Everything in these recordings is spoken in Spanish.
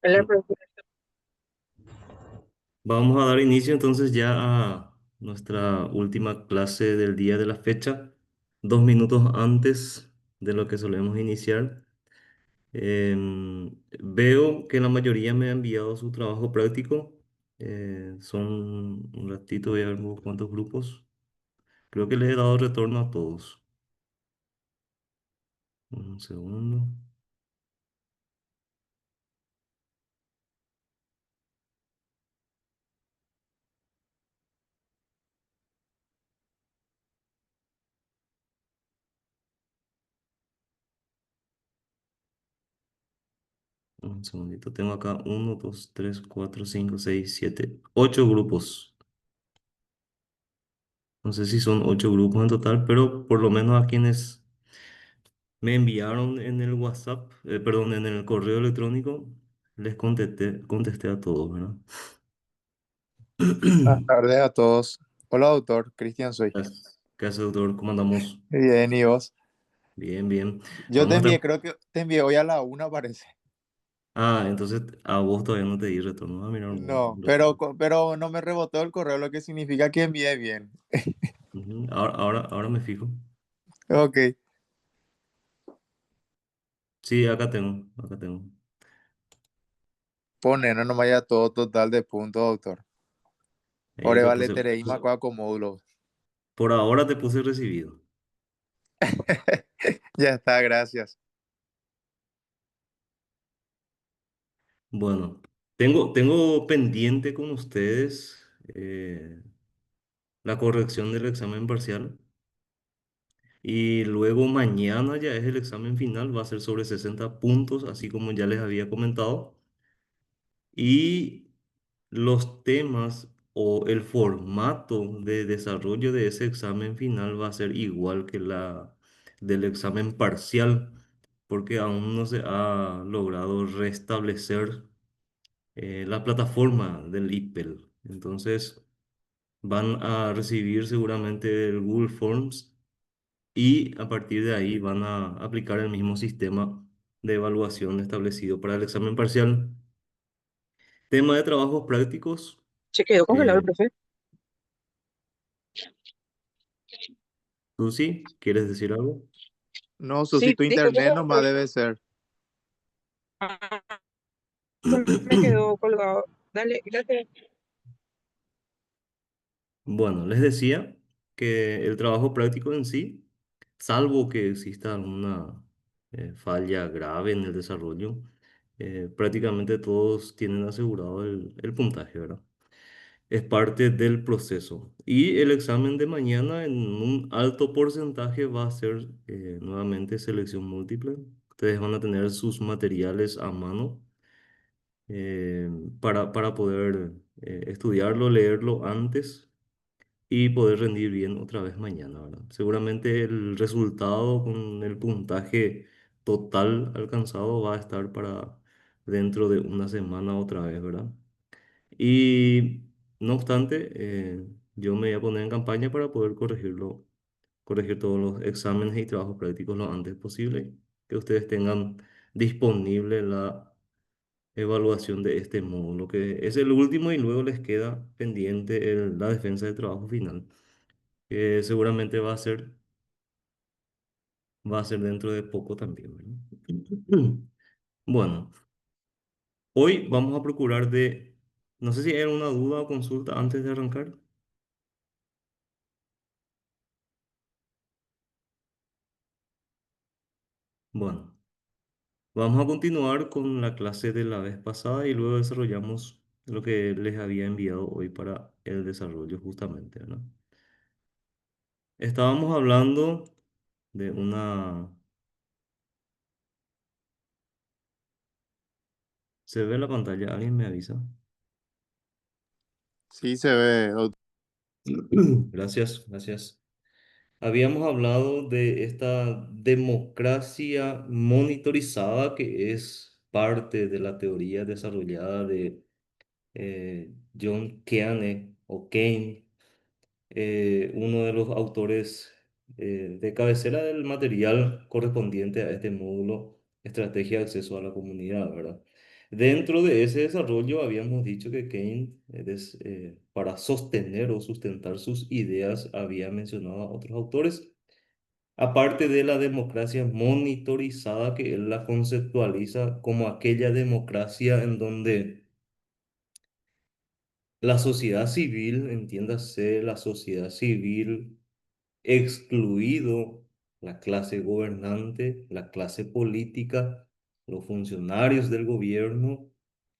Hola, profe. Vamos a dar inicio entonces ya a nuestra última clase del día de la fecha, 2 minutos antes de lo que solemos iniciar. Veo que la mayoría me ha enviado su trabajo práctico. Son un ratito, voy a ver cuántos grupos. Creo que les he dado retorno a todos. Un segundo. Un segundito. Tengo acá uno, dos, tres, cuatro, cinco, seis, siete, 8 grupos. No sé si son 8 grupos en total, pero por lo menos a quienes me enviaron en el WhatsApp, perdón, en el correo electrónico, les contesté a todos, ¿verdad? Buenas tardes a todos. Hola, doctor. Cristian soy. ¿Qué hace, doctor? ¿Cómo andamos? Bien, ¿y vos? Bien, bien. Yo te Vamos a envié, estar. creo que te envié hoy a la una, parece. Ah, entonces a vos todavía no te di retorno. Ah, mira, No, un pero, ratito. pero no me rebotó el correo, lo que significa que envié bien. Ujú. Ahora me fijo. Ok. Sí, acá tengo, acá tengo. Pone, no nomás ya todo total de puntos, doctor. Ahí Ore acá vale puse. tereima con módulo. Por ahora te puse recibido. Ya está, gracias. Bueno, tengo pendiente con ustedes la corrección del examen parcial. Y luego mañana ya es el examen final, va a ser sobre 60 puntos, así como ya les había comentado. Y los temas o el formato de desarrollo de ese examen final va a ser igual que la del examen parcial, porque aún no se ha logrado restablecer la plataforma del IPEL. Entonces van a recibir seguramente el Google Forms y a partir de ahí van a aplicar el mismo sistema de evaluación establecido para el examen parcial. Tema de trabajos prácticos. Se quedó congelado el eh, profe. ¿Tú sí? ¿Quieres decir algo? No, Sí, Susito dijo, Sí. yo internet no nomás debe ser. se me quedó colgado. Dale, gracias. Bueno, les decía que el trabajo práctico en sí, salvo que exista alguna falla grave en el desarrollo, prácticamente todos tienen asegurado el puntaje, ¿verdad? Es parte del proceso. Y el examen de mañana en un alto porcentaje va a ser nuevamente selección múltiple. Ustedes van a tener sus materiales a mano eh, para poder estudiarlo, leerlo antes y poder rendir bien otra vez mañana, ¿verdad? Seguramente el resultado con el puntaje total alcanzado va a estar para dentro de una semana otra vez, ¿verdad? Y no obstante, yo me voy a poner en campaña para poder corregir todos los exámenes y trabajos prácticos lo antes posible, que ustedes tengan disponible la evaluación de este módulo, que es el último y luego les queda pendiente la defensa de trabajo final, que seguramente va a ser dentro de poco también, ¿verdad? Bueno, hoy vamos a procurar no sé si hay alguna duda o consulta antes de arrancar. Bueno. Vamos a continuar con la clase de la vez pasada y luego desarrollamos lo que les había enviado hoy para el desarrollo justamente, ¿no? Estábamos hablando de una... ¿Se ve la pantalla? ¿Alguien me avisa? Sí, se ve, doctor. Gracias, gracias. Habíamos hablado de esta democracia monitorizada que es parte de la teoría desarrollada de John Keane o Kane, uno de los autores de cabecera del material correspondiente a este módulo, Estrategia de Acceso a la Comunidad, ¿verdad? Dentro de ese desarrollo habíamos dicho que Keynes, para sostener o sustentar sus ideas, había mencionado a otros autores, aparte de la democracia monitorizada, que él la conceptualiza como aquella democracia en donde la sociedad civil, entiéndase la sociedad civil, excluido la clase gobernante, la clase política, los funcionarios del gobierno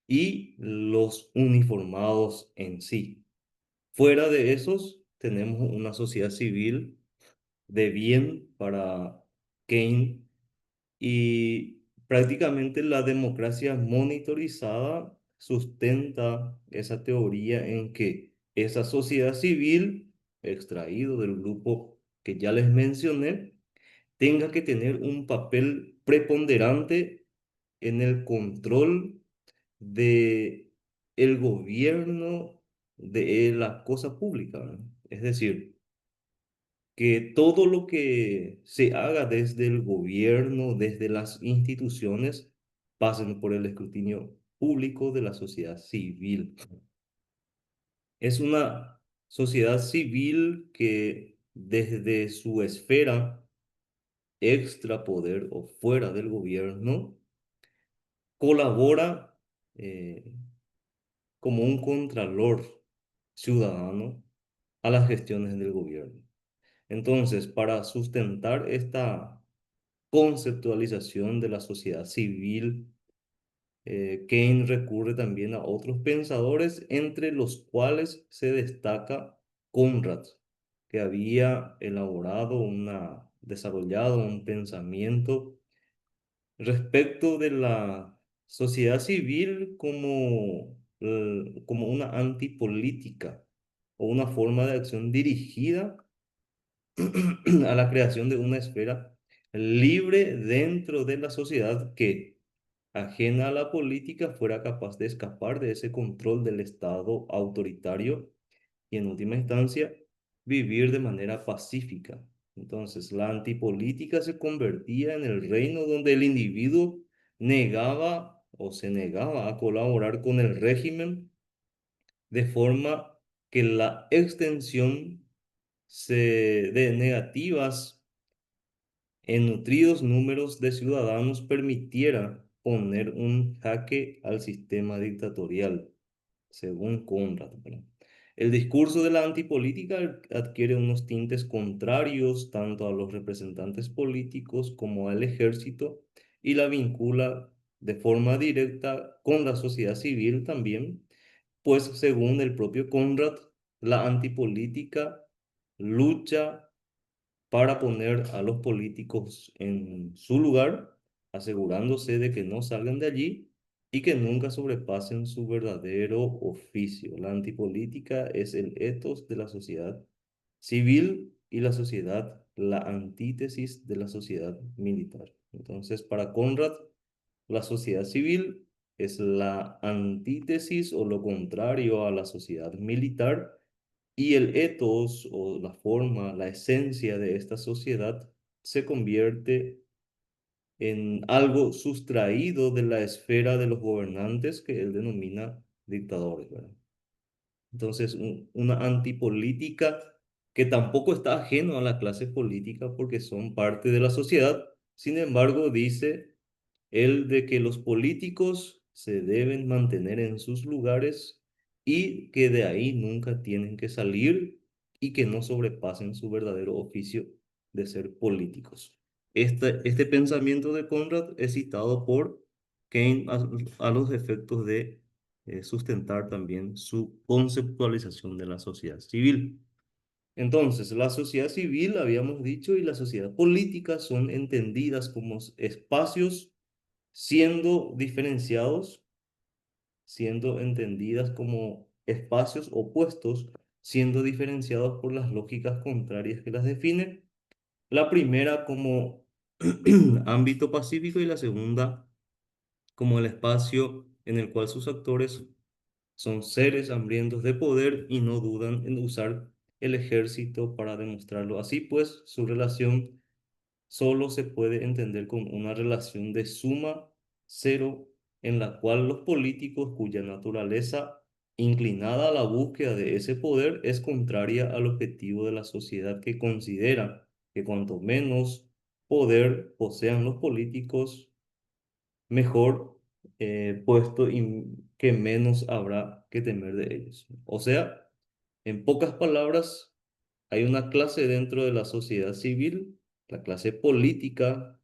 y los uniformados en sí. Fuera de esos, tenemos una sociedad civil de bien para Keynes y prácticamente la democracia monitorizada sustenta esa teoría en que esa sociedad civil, extraído del grupo que ya les mencioné, tenga que tener un papel preponderante en el control de el gobierno de la cosa pública, ¿verdad? Es decir, que todo lo que se haga desde el gobierno, desde las instituciones, pasen por el escrutinio público de la sociedad civil. Es una sociedad civil que desde su esfera extra poder o fuera del gobierno colabora eh, como un contralor ciudadano a las gestiones del gobierno. Entonces, para sustentar esta conceptualización de la sociedad civil, Keynes recurre también a otros pensadores, entre los cuales se destaca Conrad, que había desarrollado un pensamiento respecto de la sociedad civil como una antipolítica o una forma de acción dirigida a la creación de una esfera libre dentro de la sociedad que, ajena a la política, fuera capaz de escapar de ese control del Estado autoritario y, en última instancia, vivir de manera pacífica. Entonces, la antipolítica se convertía en el reino donde el individuo negaba o se negaba a colaborar con el régimen, de forma que la extensión de negativas en nutridos números de ciudadanos permitiera poner un jaque al sistema dictatorial, según Conrad, ¿verdad? El discurso de la antipolítica adquiere unos tintes contrarios tanto a los representantes políticos como al ejército y la vincula de forma directa con la sociedad civil también, pues según el propio Conrad, la antipolítica lucha para poner a los políticos en su lugar, asegurándose de que no salgan de allí y que nunca sobrepasen su verdadero oficio. La antipolítica es el ethos de la sociedad civil y la sociedad, la antítesis de la sociedad militar. Entonces, para Conrad, la sociedad civil es la antítesis o lo contrario a la sociedad militar y el ethos o la forma, la esencia de esta sociedad se convierte en algo sustraído de la esfera de los gobernantes que él denomina dictadores, ¿verdad? Entonces, una antipolítica que tampoco está ajeno a la clase política porque son parte de la sociedad. Sin embargo, dice el de que los políticos se deben mantener en sus lugares y que de ahí nunca tienen que salir y que no sobrepasen su verdadero oficio de ser políticos. Este pensamiento de Conrad es citado por Keynes a los efectos de sustentar también su conceptualización de la sociedad civil. Entonces, la sociedad civil, habíamos dicho, y la sociedad política son entendidas como espacios siendo diferenciados, siendo entendidas como espacios opuestos, siendo diferenciados por las lógicas contrarias que las definen. La primera como ámbito pacífico y la segunda como el espacio en el cual sus actores son seres hambrientos de poder y no dudan en usar el ejército para demostrarlo. Así pues, su relación solo se puede entender como una relación de suma cero en la cual los políticos cuya naturaleza inclinada a la búsqueda de ese poder es contraria al objetivo de la sociedad, que considera que cuanto menos poder posean los políticos, mejor puesto y que menos habrá que temer de ellos. O sea, en pocas palabras, hay una clase dentro de la sociedad civil, la clase política,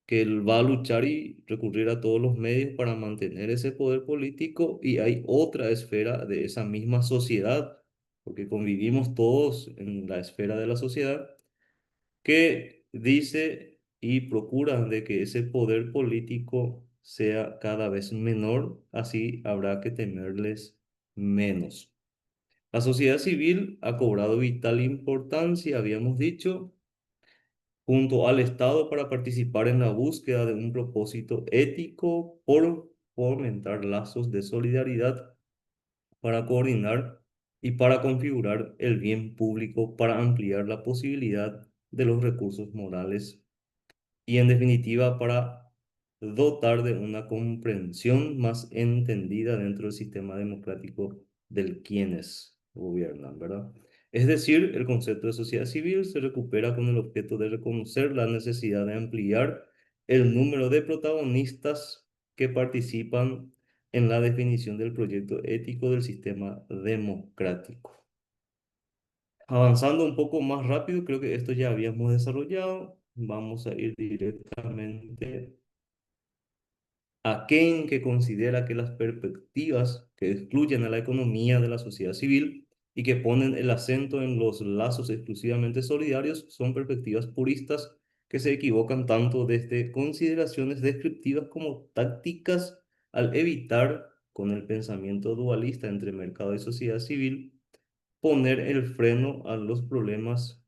que él va a luchar y recurrir a todos los medios para mantener ese poder político, y hay otra esfera de esa misma sociedad, porque convivimos todos en la esfera de la sociedad, que dice y procura de que ese poder político sea cada vez menor, así habrá que temerles menos. La sociedad civil ha cobrado vital importancia, habíamos dicho, junto al Estado para participar en la búsqueda de un propósito ético por fomentar lazos de solidaridad, para coordinar y para configurar el bien público, para ampliar la posibilidad de los recursos morales y en definitiva para dotar de una comprensión más entendida dentro del sistema democrático del quienes gobiernan, ¿verdad? Es decir, el concepto de sociedad civil se recupera con el objeto de reconocer la necesidad de ampliar el número de protagonistas que participan en la definición del proyecto ético del sistema democrático. Avanzando un poco más rápido, creo que esto ya habíamos desarrollado. Vamos a ir directamente a Keynes, que considera que las perspectivas que excluyen a la economía de la sociedad civil y que ponen el acento en los lazos exclusivamente solidarios son perspectivas puristas que se equivocan tanto desde consideraciones descriptivas como tácticas, al evitar, con el pensamiento dualista entre mercado y sociedad civil, poner el freno a los problemas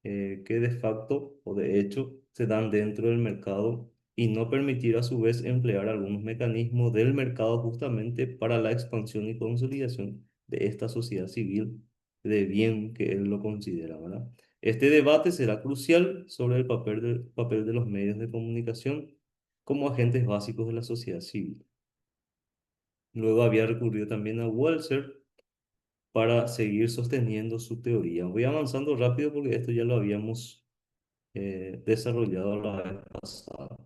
que de facto o de hecho se dan dentro del mercado, y no permitir a su vez emplear algunos mecanismos del mercado justamente para la expansión y consolidación de esta sociedad civil de bien que él lo considera, ¿verdad? Este debate será crucial sobre el papel de los medios de comunicación como agentes básicos de la sociedad civil. Luego había recurrido también a Walser para seguir sosteniendo su teoría. Voy avanzando rápido porque esto ya lo habíamos desarrollado la vez pasada.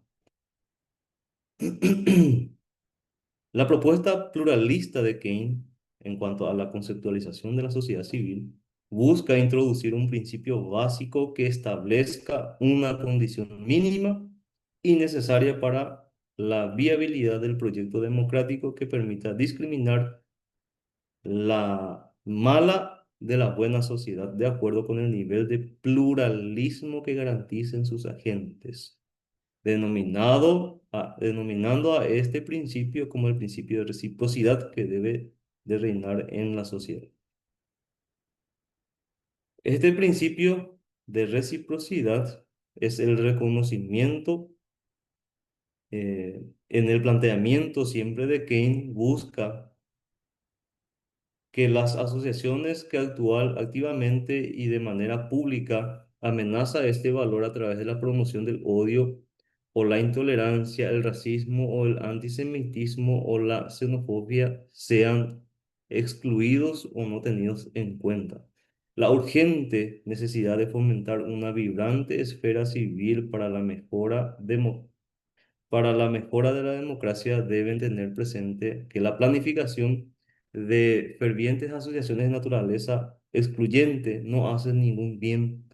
La propuesta pluralista de Keynes en cuanto a la conceptualización de la sociedad civil busca introducir un principio básico que establezca una condición mínima y necesaria para la viabilidad del proyecto democrático, que permita discriminar la mala de la buena sociedad de acuerdo con el nivel de pluralismo que garanticen sus agentes, denominando a este principio como el principio de reciprocidad que debe de reinar en la sociedad. Este principio de reciprocidad es el reconocimiento, en el planteamiento siempre de Keynes busca que las asociaciones que actúan activamente y de manera pública amenaza este valor a través de la promoción del odio o la intolerancia, el racismo o el antisemitismo o la xenofobia sean excluidos o no tenidos en cuenta. La urgente necesidad de fomentar una vibrante esfera civil para la mejora de la democracia deben tener presente que la planificación de fervientes asociaciones de naturaleza excluyente no hace ningún bien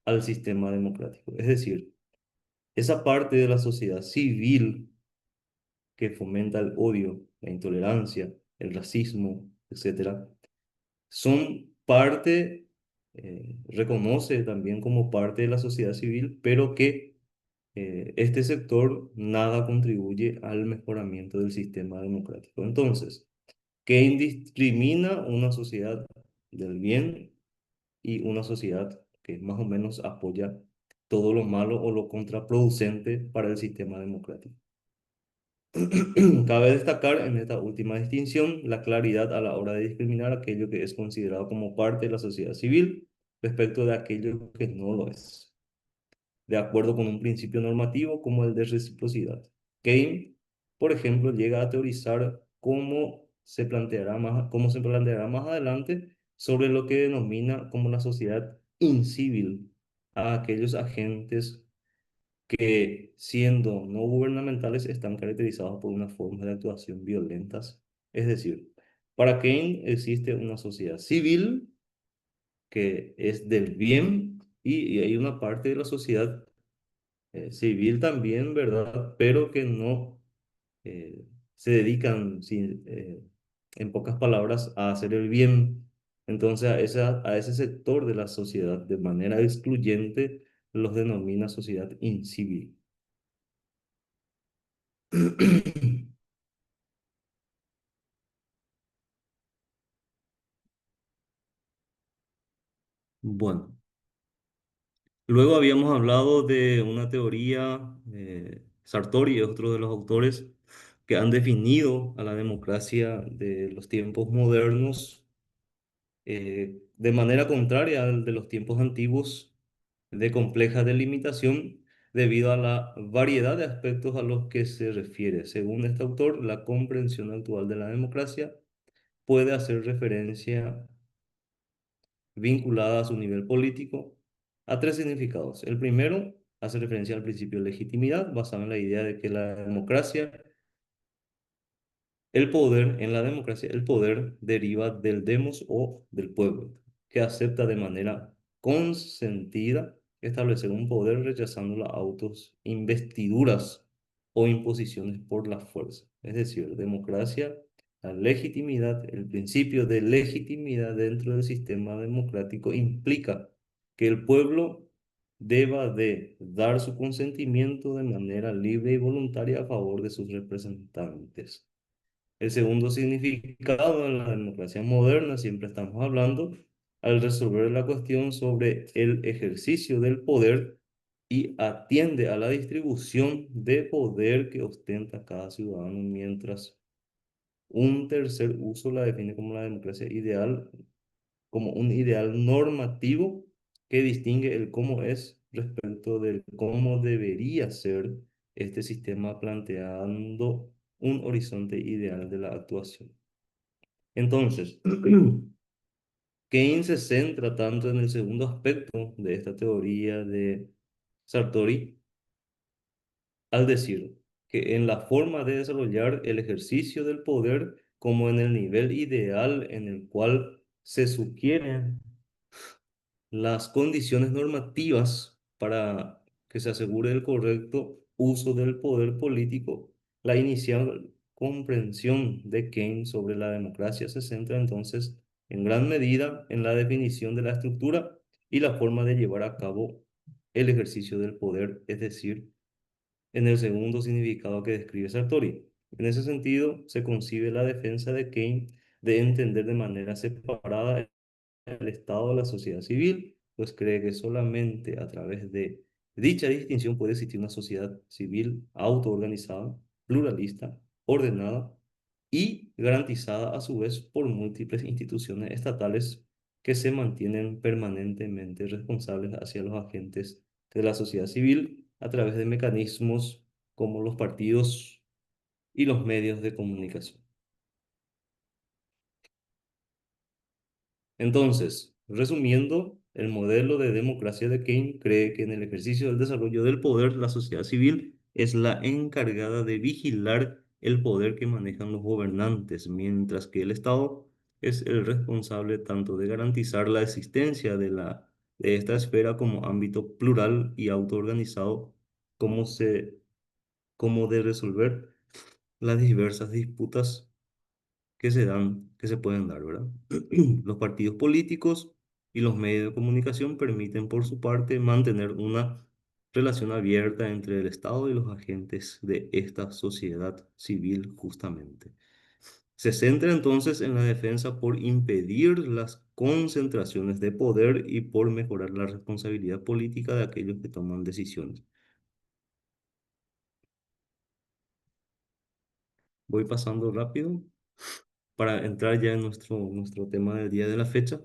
al sistema democrático. Es decir, esa parte de la sociedad civil que fomenta el odio, la intolerancia, el racismo, etcétera, son parte, reconoce también como parte de la sociedad civil, pero que este sector nada contribuye al mejoramiento del sistema democrático. Entonces, ¿qué discrimina una sociedad del bien y una sociedad que más o menos apoya todo lo malo o lo contraproducente para el sistema democrático? Cabe destacar en esta última distinción la claridad a la hora de discriminar aquello que es considerado como parte de la sociedad civil respecto de aquello que no lo es, de acuerdo con un principio normativo como el de reciprocidad. Keynes por ejemplo, llega a teorizar cómo se planteará más adelante sobre lo que denomina como la sociedad incivil a aquellos agentes que, siendo no gubernamentales, están caracterizados por unas formas de actuación violentas. Es decir, para Keynes existe una sociedad civil que es del bien y hay una parte de la sociedad civil también, ¿verdad? Pero que no se dedican, en pocas palabras, a hacer el bien. Entonces, a ese sector de la sociedad, de manera excluyente, los denomina sociedad incivil. Bueno, luego habíamos hablado de una teoría, Sartori y otro de los autores, que han definido a la democracia de los tiempos modernos de manera contraria al de los tiempos antiguos, de compleja delimitación, debido a la variedad de aspectos a los que se refiere. Según este autor, la comprensión actual de la democracia puede hacer referencia vinculada a su nivel político a tres significados. El primero hace referencia al principio de legitimidad, basado en la idea de que la democracia, el poder, en la democracia, el poder deriva del demos o del pueblo, que acepta de manera consentida establecer un poder rechazando las autos investiduras o imposiciones por la fuerza. Es decir, democracia, la legitimidad, el principio de legitimidad dentro del sistema democrático implica que el pueblo deba de dar su consentimiento de manera libre y voluntaria a favor de sus representantes. El segundo significado en la democracia moderna, siempre estamos hablando, al resolver la cuestión sobre el ejercicio del poder y atiende a la distribución de poder que ostenta cada ciudadano, mientras un tercer uso la define como la democracia ideal, como un ideal normativo que distingue el cómo es respecto del cómo debería ser este sistema, planteando un horizonte ideal de la actuación. Entonces, Keynes se centra tanto en el segundo aspecto de esta teoría de Sartori, al decir que en la forma de desarrollar el ejercicio del poder como en el nivel ideal en el cual se sugieren las condiciones normativas para que se asegure el correcto uso del poder político. La inicial comprensión de Keynes sobre la democracia se centra entonces en gran medida en la definición de la estructura y la forma de llevar a cabo el ejercicio del poder, es decir, en el segundo significado que describe Sartori. En ese sentido, se concibe la defensa de Keynes de entender de manera separada el Estado de la sociedad civil, pues cree que solamente a través de dicha distinción puede existir una sociedad civil autoorganizada, pluralista, ordenada y garantizada a su vez por múltiples instituciones estatales que se mantienen permanentemente responsables hacia los agentes de la sociedad civil a través de mecanismos como los partidos y los medios de comunicación. Entonces, resumiendo, el modelo de democracia de Keynes cree que en el ejercicio del desarrollo del poder, la sociedad civil es la encargada de vigilar el poder que manejan los gobernantes, mientras que el Estado es el responsable tanto de garantizar la existencia de esta esfera como ámbito plural y autoorganizado, como, como de resolver las diversas disputas que se pueden dar, ¿verdad? Los partidos políticos y los medios de comunicación permiten, por su parte, mantener una relación abierta entre el Estado y los agentes de esta sociedad civil, justamente. Se centra entonces en la defensa por impedir las concentraciones de poder y por mejorar la responsabilidad política de aquellos que toman decisiones. Voy pasando rápido para entrar ya en nuestro tema del día de la fecha.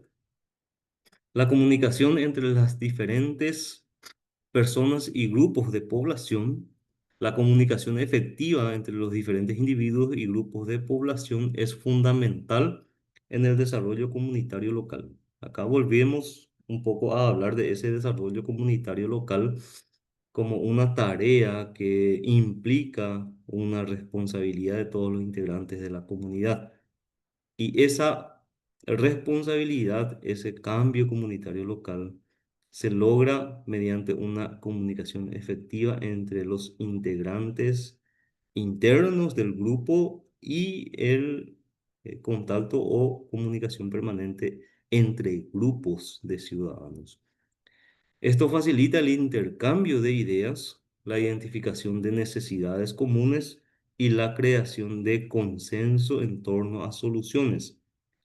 La comunicación entre las diferentes personas y grupos de población La comunicación efectiva entre los diferentes individuos y grupos de población es fundamental en el desarrollo comunitario local. Acá volvemos un poco a hablar de ese desarrollo comunitario local como una tarea que implica una responsabilidad de todos los integrantes de la comunidad. Y esa responsabilidad, ese cambio comunitario local, se logra mediante una comunicación efectiva entre los integrantes internos del grupo y el contacto o comunicación permanente entre grupos de ciudadanos. Esto facilita el intercambio de ideas, la identificación de necesidades comunes y la creación de consenso en torno a soluciones.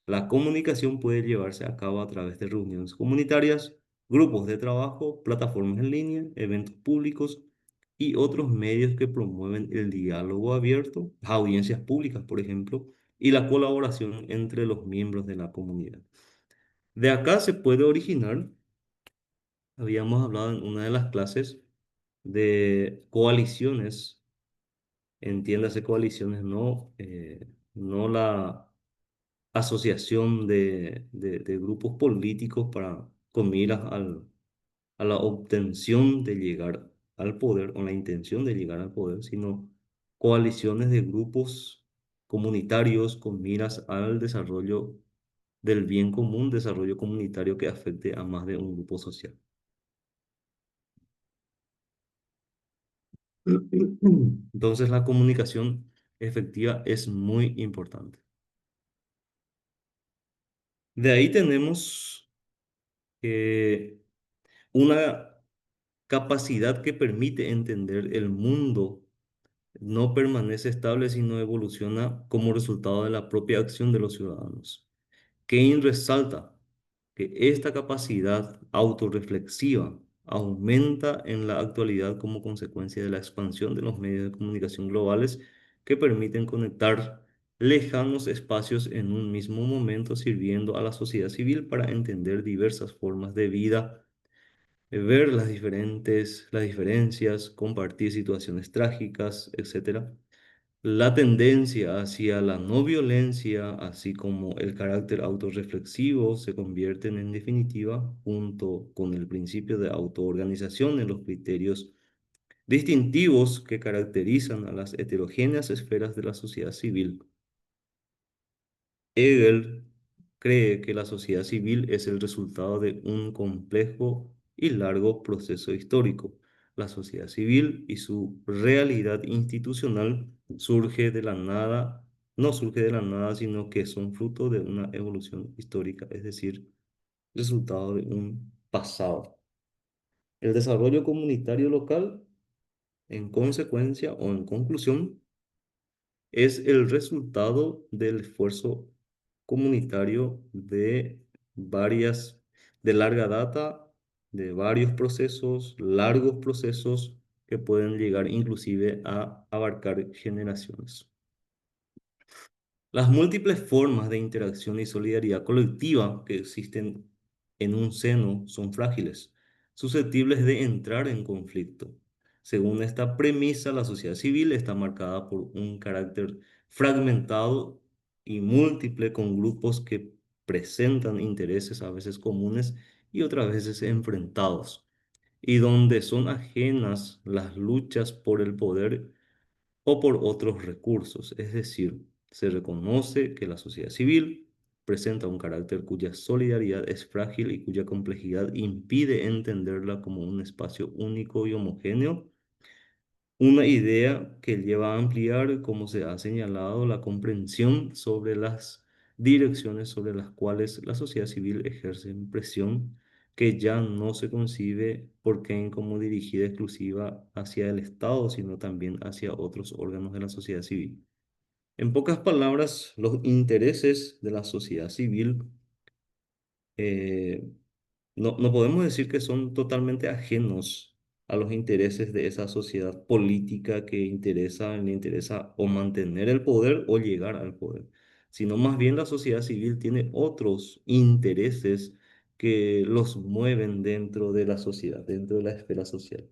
La comunicación puede llevarse a cabo a través de reuniones comunitarias, grupos de trabajo, plataformas en línea, eventos públicos y otros medios que promueven el diálogo abierto, las audiencias públicas, por ejemplo, y la colaboración entre los miembros de la comunidad. De acá se puede originar. Habíamos hablado en una de las clases de coaliciones, entiéndase coaliciones, no la asociación de grupos políticos con miras a la obtención de llegar al poder o la intención de llegar al poder, sino coaliciones de grupos comunitarios con miras al desarrollo del bien común, desarrollo comunitario que afecte a más de un grupo social. Entonces la comunicación efectiva es muy importante. De ahí tenemos eh, una capacidad que permite entender el mundo. No permanece estable, sino evoluciona como resultado de la propia acción de los ciudadanos. Keynes resalta que esta capacidad autorreflexiva aumenta en la actualidad como consecuencia de la expansión de los medios de comunicación globales que permiten conectar lejanos espacios en un mismo momento, sirviendo a la sociedad civil para entender diversas formas de vida, ver las diferencias, compartir situaciones trágicas, etcétera. La tendencia hacia la no violencia, así como el carácter autorreflexivo, se convierten en definitiva, junto con el principio de autoorganización, en los criterios distintivos que caracterizan a las heterogéneas esferas de la sociedad civil. Hegel cree que la sociedad civil es el resultado de un complejo y largo proceso histórico. La sociedad civil y su realidad institucional surge de la nada, no surge de la nada, sino que son fruto de una evolución histórica, es decir, resultado de un pasado. El desarrollo comunitario local, en consecuencia o en conclusión, es el resultado del esfuerzo comunitario de varias, de larga data, de varios procesos, largos procesos que pueden llegar inclusive a abarcar generaciones. Las múltiples formas de interacción y solidaridad colectiva que existen en un seno son frágiles, susceptibles de entrar en conflicto. Según esta premisa, la sociedad civil está marcada por un carácter fragmentado y múltiple, con grupos que presentan intereses a veces comunes y otras veces enfrentados, y donde son ajenas las luchas por el poder o por otros recursos. Es decir, se reconoce que la sociedad civil presenta un carácter cuya solidaridad es frágil y cuya complejidad impide entenderla como un espacio único y homogéneo, una idea que lleva a ampliar, como se ha señalado, la comprensión sobre las direcciones sobre las cuales la sociedad civil ejerce presión, que ya no se concibe por Keynes como dirigida exclusiva hacia el Estado, sino también hacia otros órganos de la sociedad civil. En pocas palabras, los intereses de la sociedad civil eh, no podemos decir que son totalmente ajenos a los intereses de esa sociedad política que le interesa o mantener el poder o llegar al poder, sino más bien la sociedad civil tiene otros intereses que los mueven dentro de la sociedad, dentro de la esfera social.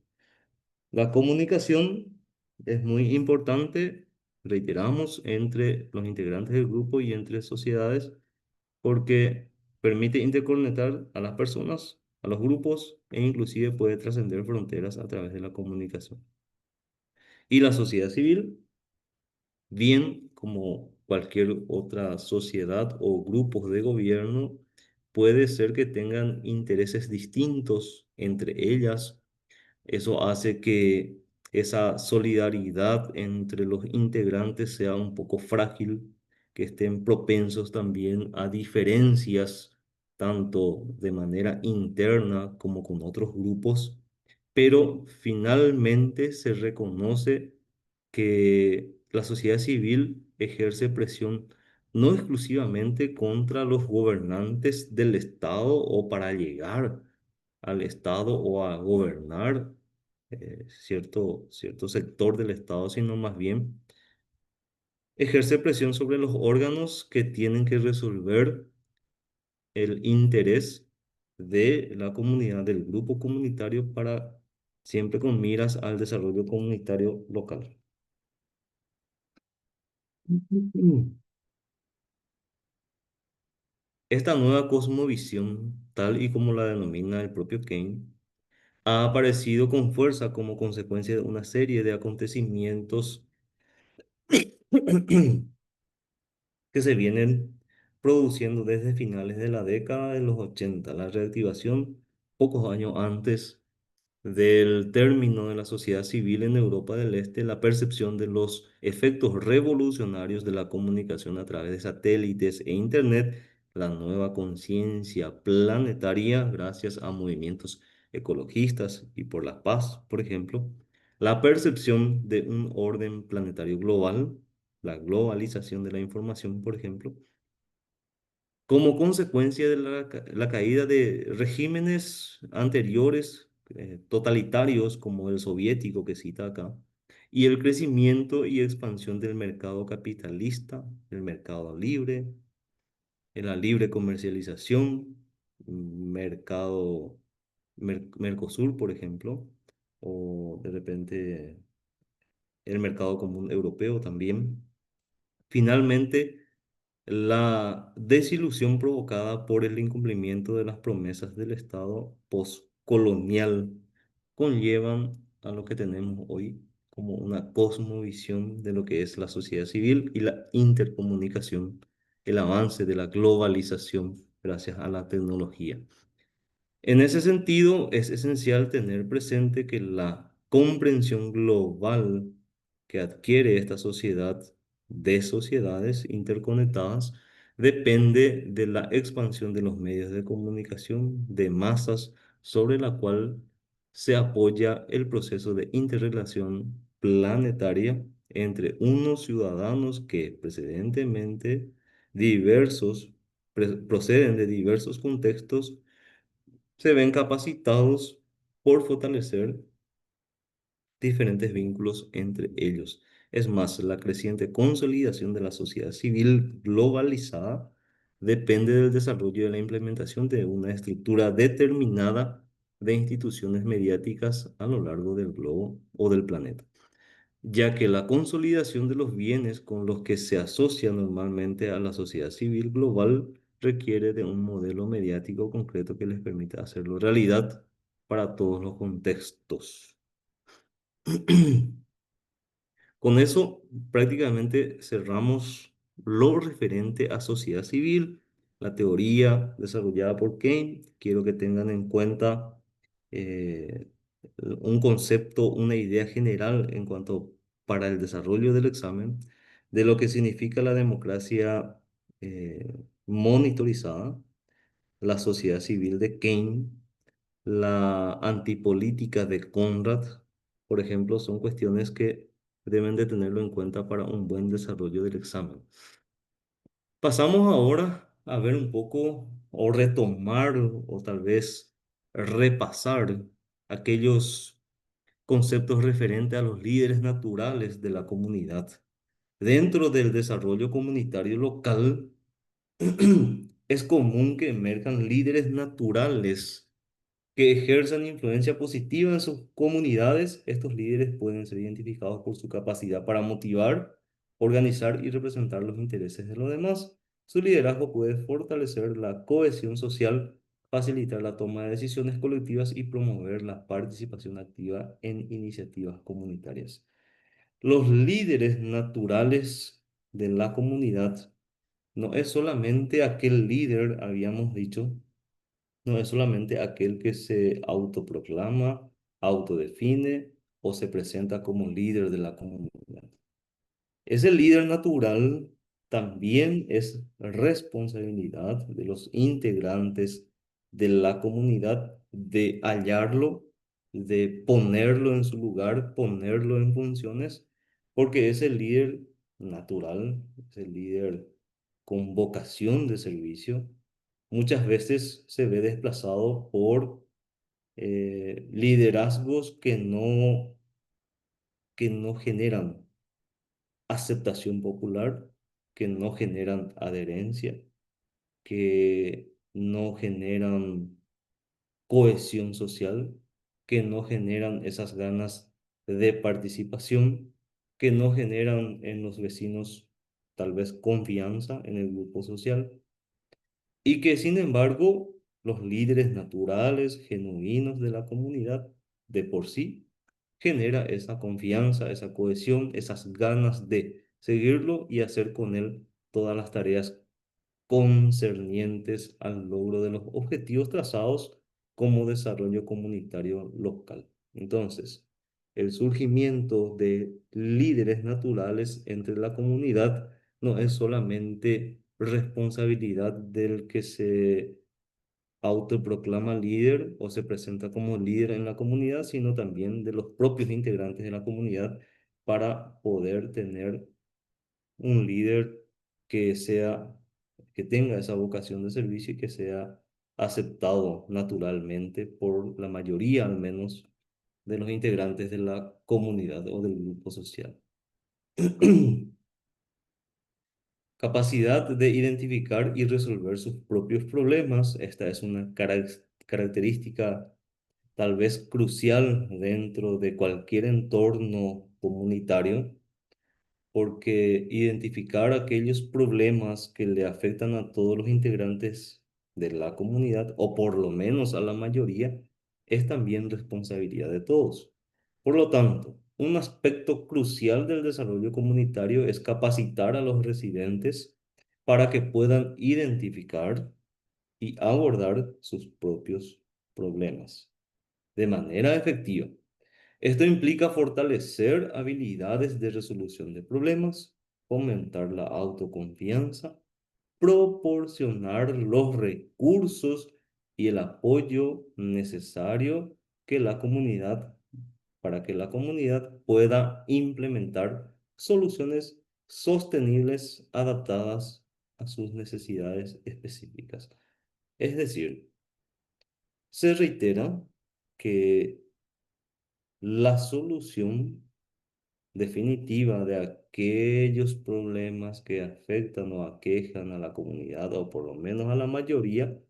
La comunicación es muy importante, reiteramos, entre los integrantes del grupo y entre sociedades, porque permite interconectar a las personas, a los grupos e inclusive puede trascender fronteras a través de la comunicación. Y la sociedad civil, bien como cualquier otra sociedad o grupos de gobierno, puede ser que tengan intereses distintos entre ellas. Eso hace que esa solidaridad entre los integrantes sea un poco frágil, que estén propensos también a diferencias, tanto de manera interna como con otros grupos, pero finalmente se reconoce que la sociedad civil ejerce presión no exclusivamente contra los gobernantes del Estado o para llegar al Estado o a gobernar cierto sector del Estado, sino más bien ejerce presión sobre los órganos que tienen que resolver el interés de la comunidad, del grupo comunitario, para siempre con miras al desarrollo comunitario local. Esta nueva cosmovisión, tal y como la denomina el propio Keynes, ha aparecido con fuerza como consecuencia de una serie de acontecimientos que se vienen produciendo desde finales de la década de los 80. La reactivación, pocos años antes del término de la sociedad civil en Europa del Este, la percepción de los efectos revolucionarios de la comunicación a través de satélites e Internet, la nueva conciencia planetaria gracias a movimientos ecologistas y por la paz, por ejemplo, la percepción de un orden planetario global, la globalización de la información, por ejemplo, como consecuencia de la caída de regímenes anteriores, totalitarios como el soviético que cita acá, y el crecimiento y expansión del mercado capitalista, el mercado libre, en la libre comercialización, mercado Mercosur, por ejemplo, o de repente el mercado común europeo también. Finalmente, la desilusión provocada por el incumplimiento de las promesas del Estado postcolonial conllevan a lo que tenemos hoy como una cosmovisión de lo que es la sociedad civil y la intercomunicación, el avance de la globalización gracias a la tecnología. En ese sentido, es esencial tener presente que la comprensión global que adquiere esta sociedad de sociedades interconectadas depende de la expansión de los medios de comunicación de masas sobre la cual se apoya el proceso de interrelación planetaria entre unos ciudadanos que precedentemente proceden de diversos contextos, se ven capacitados por fortalecer diferentes vínculos entre ellos. Es más, la creciente consolidación de la sociedad civil globalizada depende del desarrollo y de la implementación de una estructura determinada de instituciones mediáticas a lo largo del globo o del planeta, ya que la consolidación de los bienes con los que se asocia normalmente a la sociedad civil global requiere de un modelo mediático concreto que les permita hacerlo realidad para todos los contextos. Con eso prácticamente cerramos lo referente a sociedad civil, la teoría desarrollada por Keynes. Quiero que tengan en cuenta eh, un concepto, una idea general en cuanto para el desarrollo del examen de lo que significa la democracia monitorizada, la sociedad civil de Keynes, la antipolítica de Conrad, por ejemplo, son cuestiones que deben de tenerlo en cuenta para un buen desarrollo del examen. Pasamos ahora a ver un poco o retomar o tal vez repasar aquellos conceptos referentes a los líderes naturales de la comunidad. Dentro del desarrollo comunitario local, es común que emerjan líderes naturales que ejerzan influencia positiva en sus comunidades. Estos líderes pueden ser identificados por su capacidad para motivar, organizar y representar los intereses de los demás. Su liderazgo puede fortalecer la cohesión social, facilitar la toma de decisiones colectivas y promover la participación activa en iniciativas comunitarias. Los líderes naturales de la comunidad no es solamente aquel líder, habíamos dicho, no es solamente aquel que se autoproclama, autodefine o se presenta como líder de la comunidad. Ese líder natural también es responsabilidad de los integrantes de la comunidad de hallarlo, de ponerlo en su lugar, ponerlo en funciones, porque ese líder natural, ese líder con vocación de servicio, muchas veces se ve desplazado por liderazgos que no generan aceptación popular, que no generan adherencia, que no generan cohesión social, que no generan esas ganas de participación, que no generan en los vecinos tal vez confianza en el grupo social y que sin embargo los líderes naturales, genuinos de la comunidad de por sí genera esa confianza, esa cohesión, esas ganas de seguirlo y hacer con él todas las tareas concernientes al logro de los objetivos trazados como desarrollo comunitario local. Entonces, el surgimiento de líderes naturales entre la comunidad no es solamente responsabilidad del que se autoproclama líder o se presenta como líder en la comunidad, sino también de los propios integrantes de la comunidad para poder tener un líder que sea, que tenga esa vocación de servicio y que sea aceptado naturalmente por la mayoría, al menos, de los integrantes de la comunidad o del grupo social. Capacidad de identificar y resolver sus propios problemas. Esta es una característica tal vez crucial dentro de cualquier entorno comunitario porque identificar aquellos problemas que le afectan a todos los integrantes de la comunidad, o por lo menos a la mayoría, es también responsabilidad de todos. Por lo tanto, un aspecto crucial del desarrollo comunitario es capacitar a los residentes para que puedan identificar y abordar sus propios problemas de manera efectiva. Esto implica fortalecer habilidades de resolución de problemas, fomentar la autoconfianza, proporcionar los recursos y el apoyo necesario que la comunidad, para que la comunidad pueda implementar soluciones sostenibles adaptadas a sus necesidades específicas. Es decir, se reitera que la solución definitiva de aquellos problemas que afectan o aquejan a la comunidad, o por lo menos a la mayoría,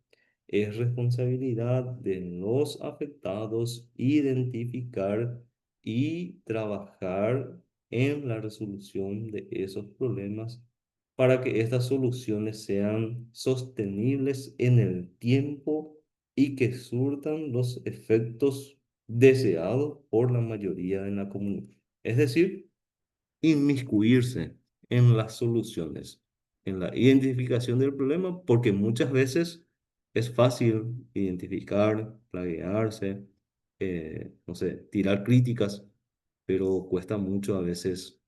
es responsabilidad de los afectados identificar y trabajar en la resolución de esos problemas para que estas soluciones sean sostenibles en el tiempo y que surtan los efectos deseados por la mayoría de la comunidad. Es decir, inmiscuirse en las soluciones, en la identificación del problema, porque muchas veces es fácil identificar, plagiarse, no sé, tirar críticas, pero cuesta mucho a veces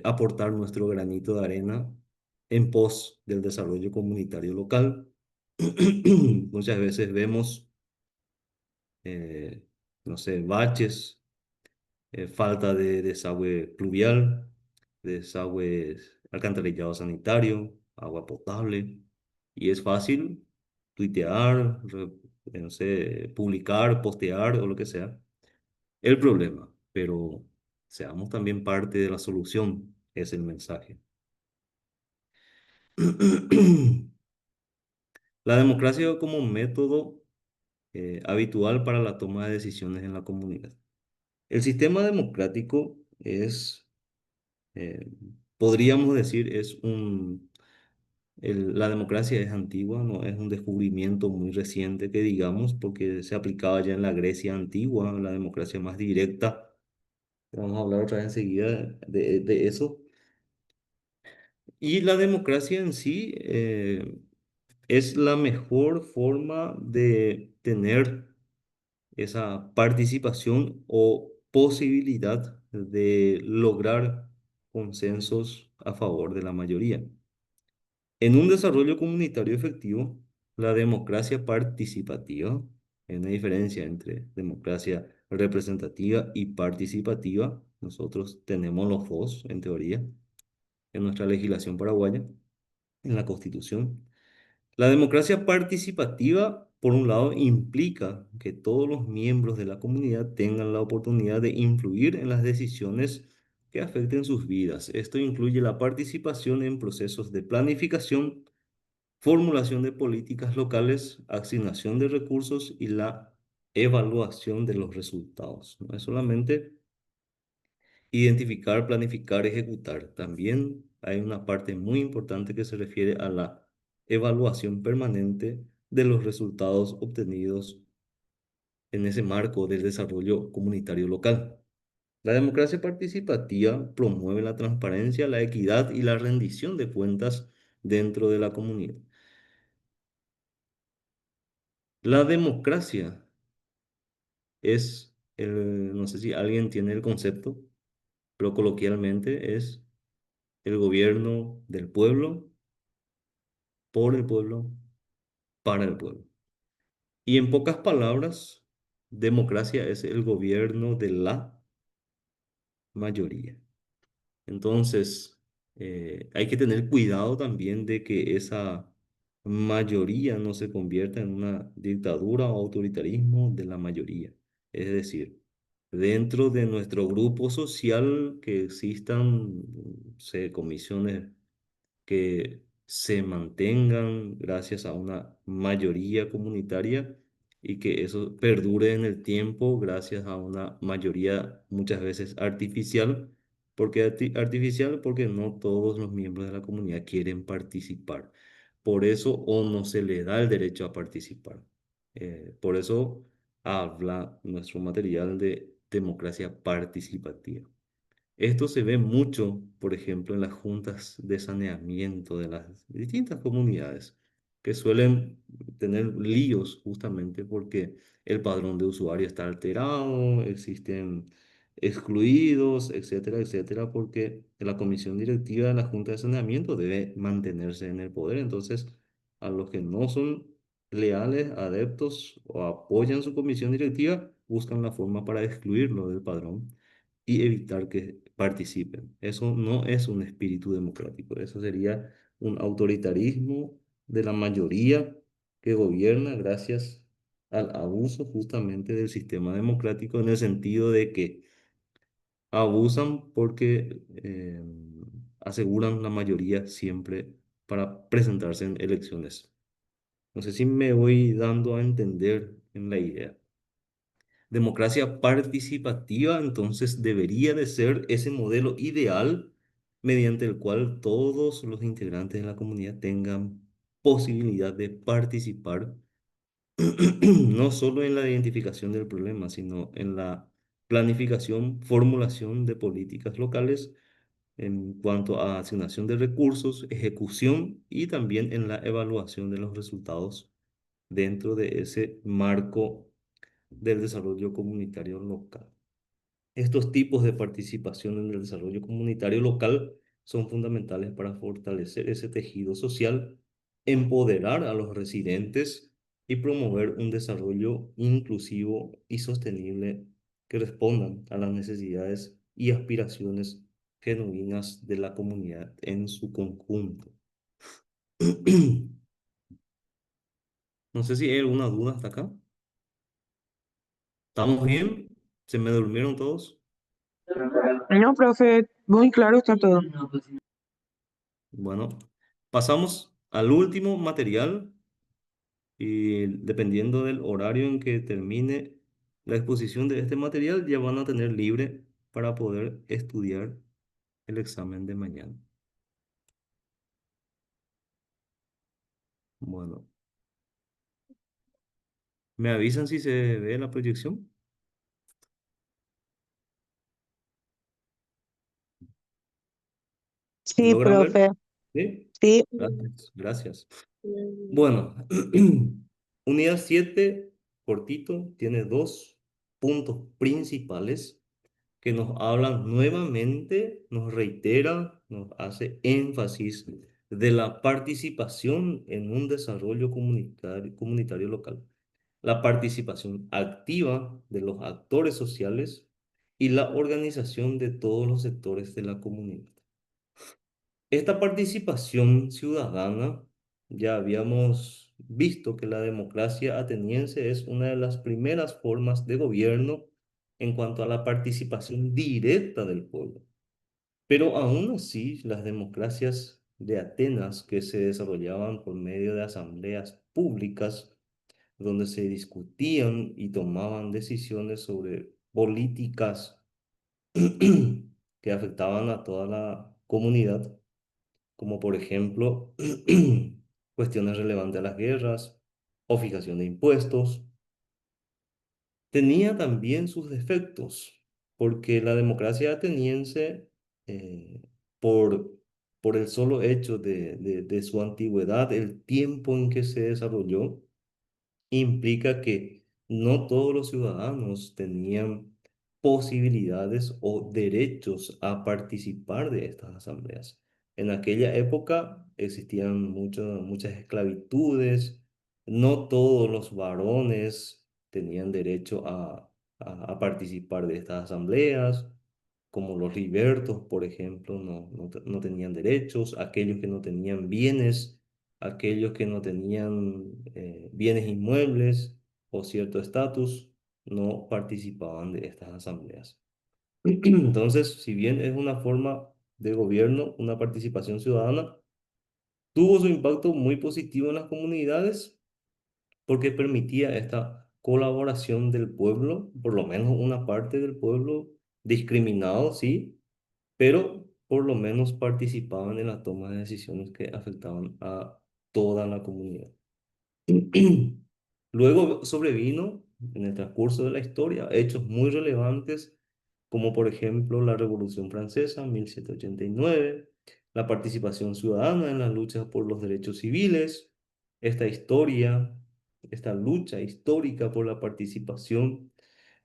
aportar nuestro granito de arena en pos del desarrollo comunitario local. Muchas veces vemos, eh, no sé, baches, falta de desagüe pluvial, desagüe alcantarillado sanitario, agua potable. Y es fácil tuitear, no sé, publicar, postear o lo que sea el problema, pero seamos también parte de la solución, es el mensaje. La democracia como método habitual para la toma de decisiones en la comunidad. El sistema democrático es, eh, podríamos decir, la democracia es antigua, no es un descubrimiento muy reciente que digamos, porque se aplicaba ya en la Grecia antigua, la democracia más directa. Vamos a hablar otra vez enseguida de eso. Y la democracia en sí es la mejor forma de tener esa participación o posibilidad de lograr consensos a favor de la mayoría. En un desarrollo comunitario efectivo, la democracia participativa, hay una diferencia entre democracia representativa y participativa. Nosotros tenemos los dos, en teoría, en nuestra legislación paraguaya, en la Constitución. La democracia participativa, por un lado, implica que todos los miembros de la comunidad tengan la oportunidad de influir en las decisiones que afecten sus vidas. Esto incluye la participación en procesos de planificación, formulación de políticas locales, asignación de recursos y la evaluación de los resultados. No es solamente identificar, planificar, ejecutar. También hay una parte muy importante que se refiere a la evaluación permanente de los resultados obtenidos en ese marco del desarrollo comunitario local. La democracia participativa promueve la transparencia, la equidad y la rendición de cuentas dentro de la comunidad. La democracia no sé si alguien tiene el concepto, pero coloquialmente es el gobierno del pueblo, por el pueblo, para el pueblo. Y en pocas palabras, democracia es el gobierno de la mayoría. Entonces, hay que tener cuidado también de que esa mayoría no se convierta en una dictadura o autoritarismo de la mayoría. Es decir, dentro de nuestro grupo social que existan, comisiones que se mantengan gracias a una mayoría comunitaria y que eso perdure en el tiempo gracias a una mayoría muchas veces artificial. ¿Por qué artificial? Porque no todos los miembros de la comunidad quieren participar. Por eso o no se le da el derecho a participar. Por eso habla nuestro material de democracia participativa. Esto se ve mucho, por ejemplo, en las juntas de saneamiento de las distintas comunidades, que suelen tener líos justamente porque el padrón de usuario está alterado, existen excluidos, etcétera, etcétera, porque la comisión directiva de la junta de saneamiento debe mantenerse en el poder. Entonces, a los que no son leales, adeptos o apoyan su comisión directiva, buscan la forma para excluirlo del padrón y evitar que participen. Eso no es un espíritu democrático, eso sería un autoritarismo de la mayoría que gobierna gracias al abuso justamente del sistema democrático en el sentido de que abusan porque aseguran la mayoría siempre para presentarse en elecciones. No sé si me voy dando a entender en la idea. Democracia participativa, entonces debería de ser ese modelo ideal mediante el cual todos los integrantes de la comunidad tengan posibilidad de participar, no solo en la identificación del problema, sino en la planificación, formulación de políticas locales en cuanto a asignación de recursos, ejecución y también en la evaluación de los resultados dentro de ese marco del desarrollo comunitario local. Estos tipos de participación en el desarrollo comunitario local son fundamentales para fortalecer ese tejido social, empoderar a los residentes y promover un desarrollo inclusivo y sostenible que respondan a las necesidades y aspiraciones genuinas de la comunidad en su conjunto. No sé si hay alguna duda hasta acá. ¿Estamos bien? ¿Se me durmieron todos? No, profe, muy claro está todo. Bueno, pasamos al último material y dependiendo del horario en que termine la exposición de este material, ya van a tener libre para poder estudiar el examen de mañana. Bueno, ¿me avisan si se ve la proyección? Sí, ¿Logran ver? profe. Sí. Sí. Gracias. Gracias. Mm. Bueno, unidad 7 cortito, tiene dos puntos principales que nos hablan nuevamente, nos reitera, nos hace énfasis de la participación en un desarrollo comunitario local, la participación activa de los actores sociales y la organización de todos los sectores de la comunidad. Esta participación ciudadana, ya habíamos visto que la democracia ateniense es una de las primeras formas de gobierno en cuanto a la participación directa del pueblo. Pero aún así, las democracias de Atenas que se desarrollaban por medio de asambleas públicas, donde se discutían y tomaban decisiones sobre políticas que afectaban a toda la comunidad, como por ejemplo cuestiones relevantes a las guerras o fijación de impuestos, tenía también sus defectos, porque la democracia ateniense, eh, por, por el solo hecho de su antigüedad, el tiempo en que se desarrolló, implica que no todos los ciudadanos tenían posibilidades o derechos a participar de estas asambleas. En aquella época existían muchas esclavitudes, no todos los varones tenían derecho a participar de estas asambleas, como los libertos, por ejemplo, no tenían derechos, aquellos que no tenían bienes, aquellos que no tenían bienes inmuebles o cierto estatus, no participaban de estas asambleas. Entonces, si bien es una forma de gobierno, una participación ciudadana, tuvo su impacto muy positivo en las comunidades porque permitía esta colaboración del pueblo, por lo menos una parte del pueblo discriminado, sí, pero por lo menos participaban en la toma de decisiones que afectaban a toda la comunidad. Luego sobrevino en el transcurso de la historia hechos muy relevantes, como por ejemplo la Revolución Francesa, 1789, la participación ciudadana en las luchas por los derechos civiles, esta historia, esta lucha histórica por la participación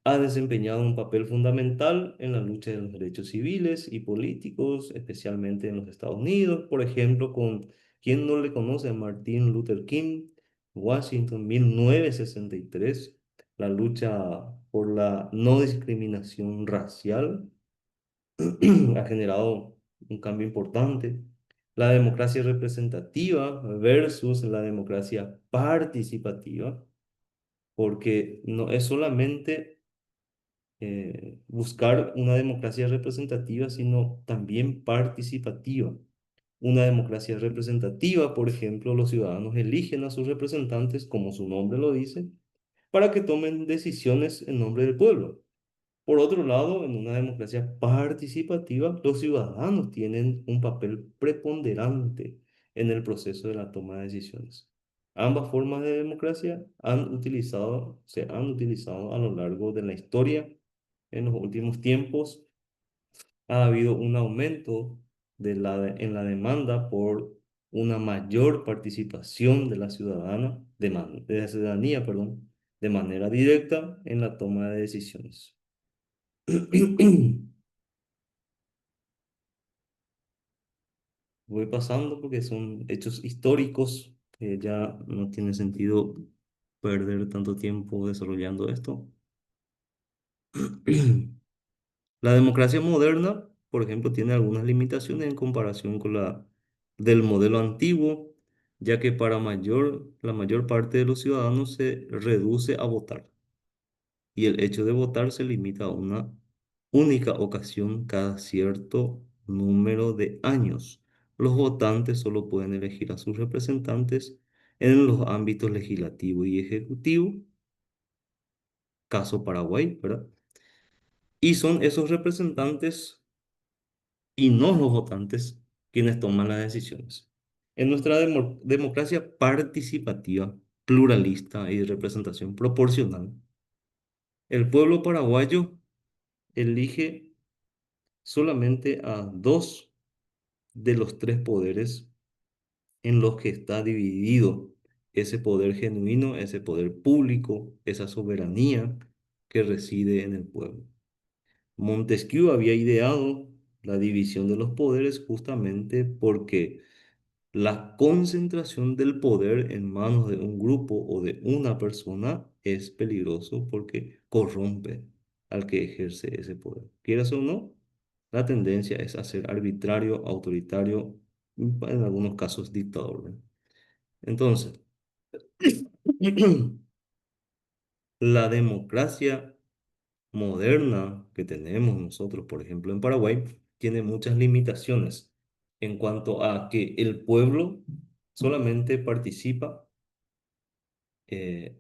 ha desempeñado un papel fundamental en la lucha de los derechos civiles y políticos, especialmente en los Estados Unidos, por ejemplo, con quien no le conoce a Martin Luther King, Washington, 1963, la lucha por la no discriminación racial ha generado un cambio importante. La democracia representativa versus la democracia participativa, porque no es solamente buscar una democracia representativa, sino también participativa. Una democracia representativa, por ejemplo, los ciudadanos eligen a sus representantes, como su nombre lo dice, para que tomen decisiones en nombre del pueblo. Por otro lado, en una democracia participativa, los ciudadanos tienen un papel preponderante en el proceso de la toma de decisiones. Ambas formas de democracia se han utilizado a lo largo de la historia. En los últimos tiempos ha habido un aumento en la demanda por una mayor participación de la de la ciudadanía, perdón, de manera directa en la toma de decisiones. Voy pasando porque son hechos históricos que ya no tiene sentido perder tanto tiempo desarrollando esto. La democracia moderna, por ejemplo, tiene algunas limitaciones en comparación con la del modelo antiguo, ya que la mayor parte de los ciudadanos se reduce a votar y el hecho de votar se limita a una única ocasión cada cierto número de años. Los votantes solo pueden elegir a sus representantes en los ámbitos legislativo y ejecutivo, caso Paraguay, ¿verdad? Y son esos representantes y no los votantes quienes toman las decisiones. En nuestra democracia participativa, pluralista y de representación proporcional, el pueblo paraguayo elige solamente a dos de los tres poderes en los que está dividido ese poder genuino, ese poder público, esa soberanía que reside en el pueblo. Montesquieu había ideado la división de los poderes justamente porque la concentración del poder en manos de un grupo o de una persona es peligroso porque corrompe al que ejerce ese poder. Quieras o no, la tendencia es a ser arbitrario, autoritario, en algunos casos dictador, ¿verdad? Entonces, la democracia moderna que tenemos nosotros, por ejemplo, en Paraguay, tiene muchas limitaciones en cuanto a que el pueblo solamente participa eh,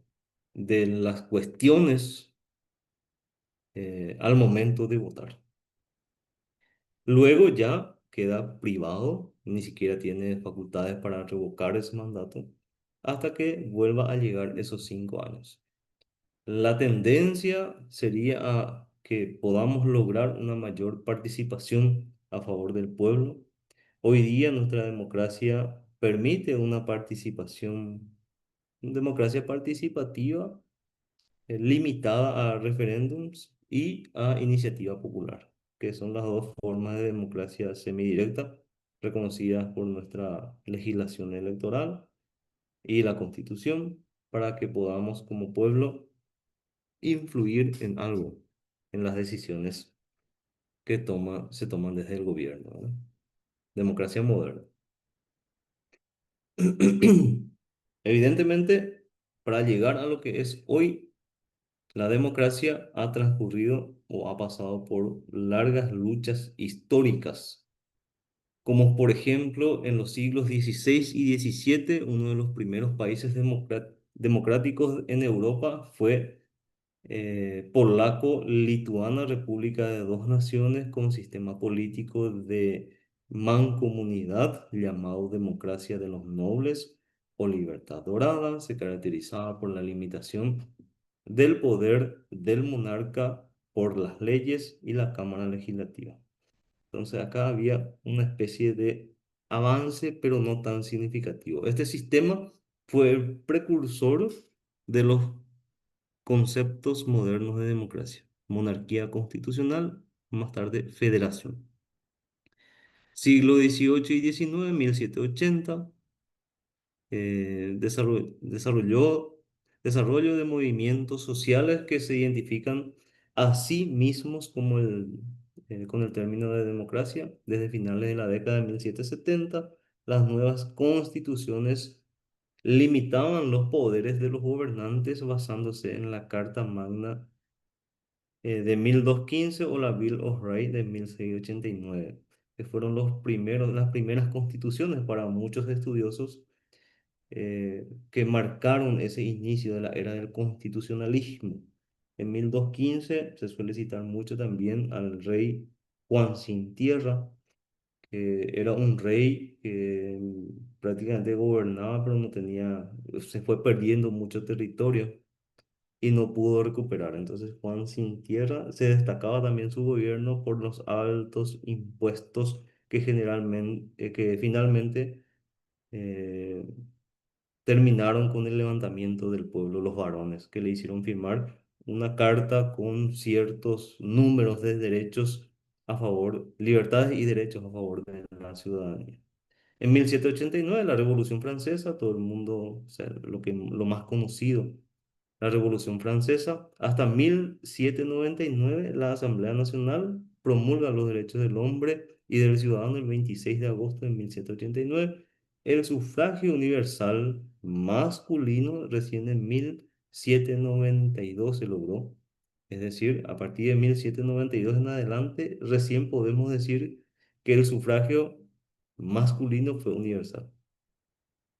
de las cuestiones al momento de votar. Luego ya queda privado, ni siquiera tiene facultades para revocar ese mandato hasta que vuelva a llegar esos 5 años. La tendencia sería a que podamos lograr una mayor participación a favor del pueblo. Hoy día nuestra democracia permite una democracia participativa limitada a referéndums y a iniciativa popular, que son las dos formas de democracia semidirecta reconocidas por nuestra legislación electoral y la Constitución, para que podamos como pueblo influir en algo, en las decisiones que se toman desde el gobierno, ¿verdad? Democracia moderna. Evidentemente, para llegar a lo que es hoy, la democracia ha transcurrido o ha pasado por largas luchas históricas, como por ejemplo en los siglos XVI y XVII, uno de los primeros países democráticos en Europa fue polaco-lituana, república de dos naciones con sistema político de mancomunidad llamado democracia de los nobles o libertad dorada. Se caracterizaba por la limitación del poder del monarca por las leyes y la Cámara Legislativa. Entonces acá había una especie de avance, pero no tan significativo. Este sistema fue el precursor de los conceptos modernos de democracia: monarquía constitucional, más tarde federación. Siglo XVIII y XIX, 1780, desarrollo de movimientos sociales que se identifican a sí mismos como con el término de democracia. Desde finales de la década de 1770, las nuevas constituciones limitaban los poderes de los gobernantes basándose en la Carta Magna de 1215 o la Bill of Rights de 1689, que fueron las primeras constituciones para muchos estudiosos que marcaron ese inicio de la era del constitucionalismo. En 1215 se suele citar mucho también al rey Juan Sin Tierra, que era un rey que prácticamente gobernaba, pero no tenía, se fue perdiendo mucho territorio y no pudo recuperar. Entonces Juan Sin Tierra se destacaba también su gobierno por los altos impuestos que finalmente eh, terminaron con el levantamiento del pueblo, los varones, que le hicieron firmar una carta con ciertos números de derechos a favor, libertades y derechos a favor de la ciudadanía. En 1789, la Revolución Francesa, todo el mundo, o sea, lo más conocido, la Revolución Francesa. Hasta 1799, la Asamblea Nacional promulga los derechos del hombre y del ciudadano el 26 de agosto de 1789. El sufragio universal masculino recién en 1792 se logró. Es decir, a partir de 1792 en adelante, recién podemos decir que el sufragio masculino fue universal.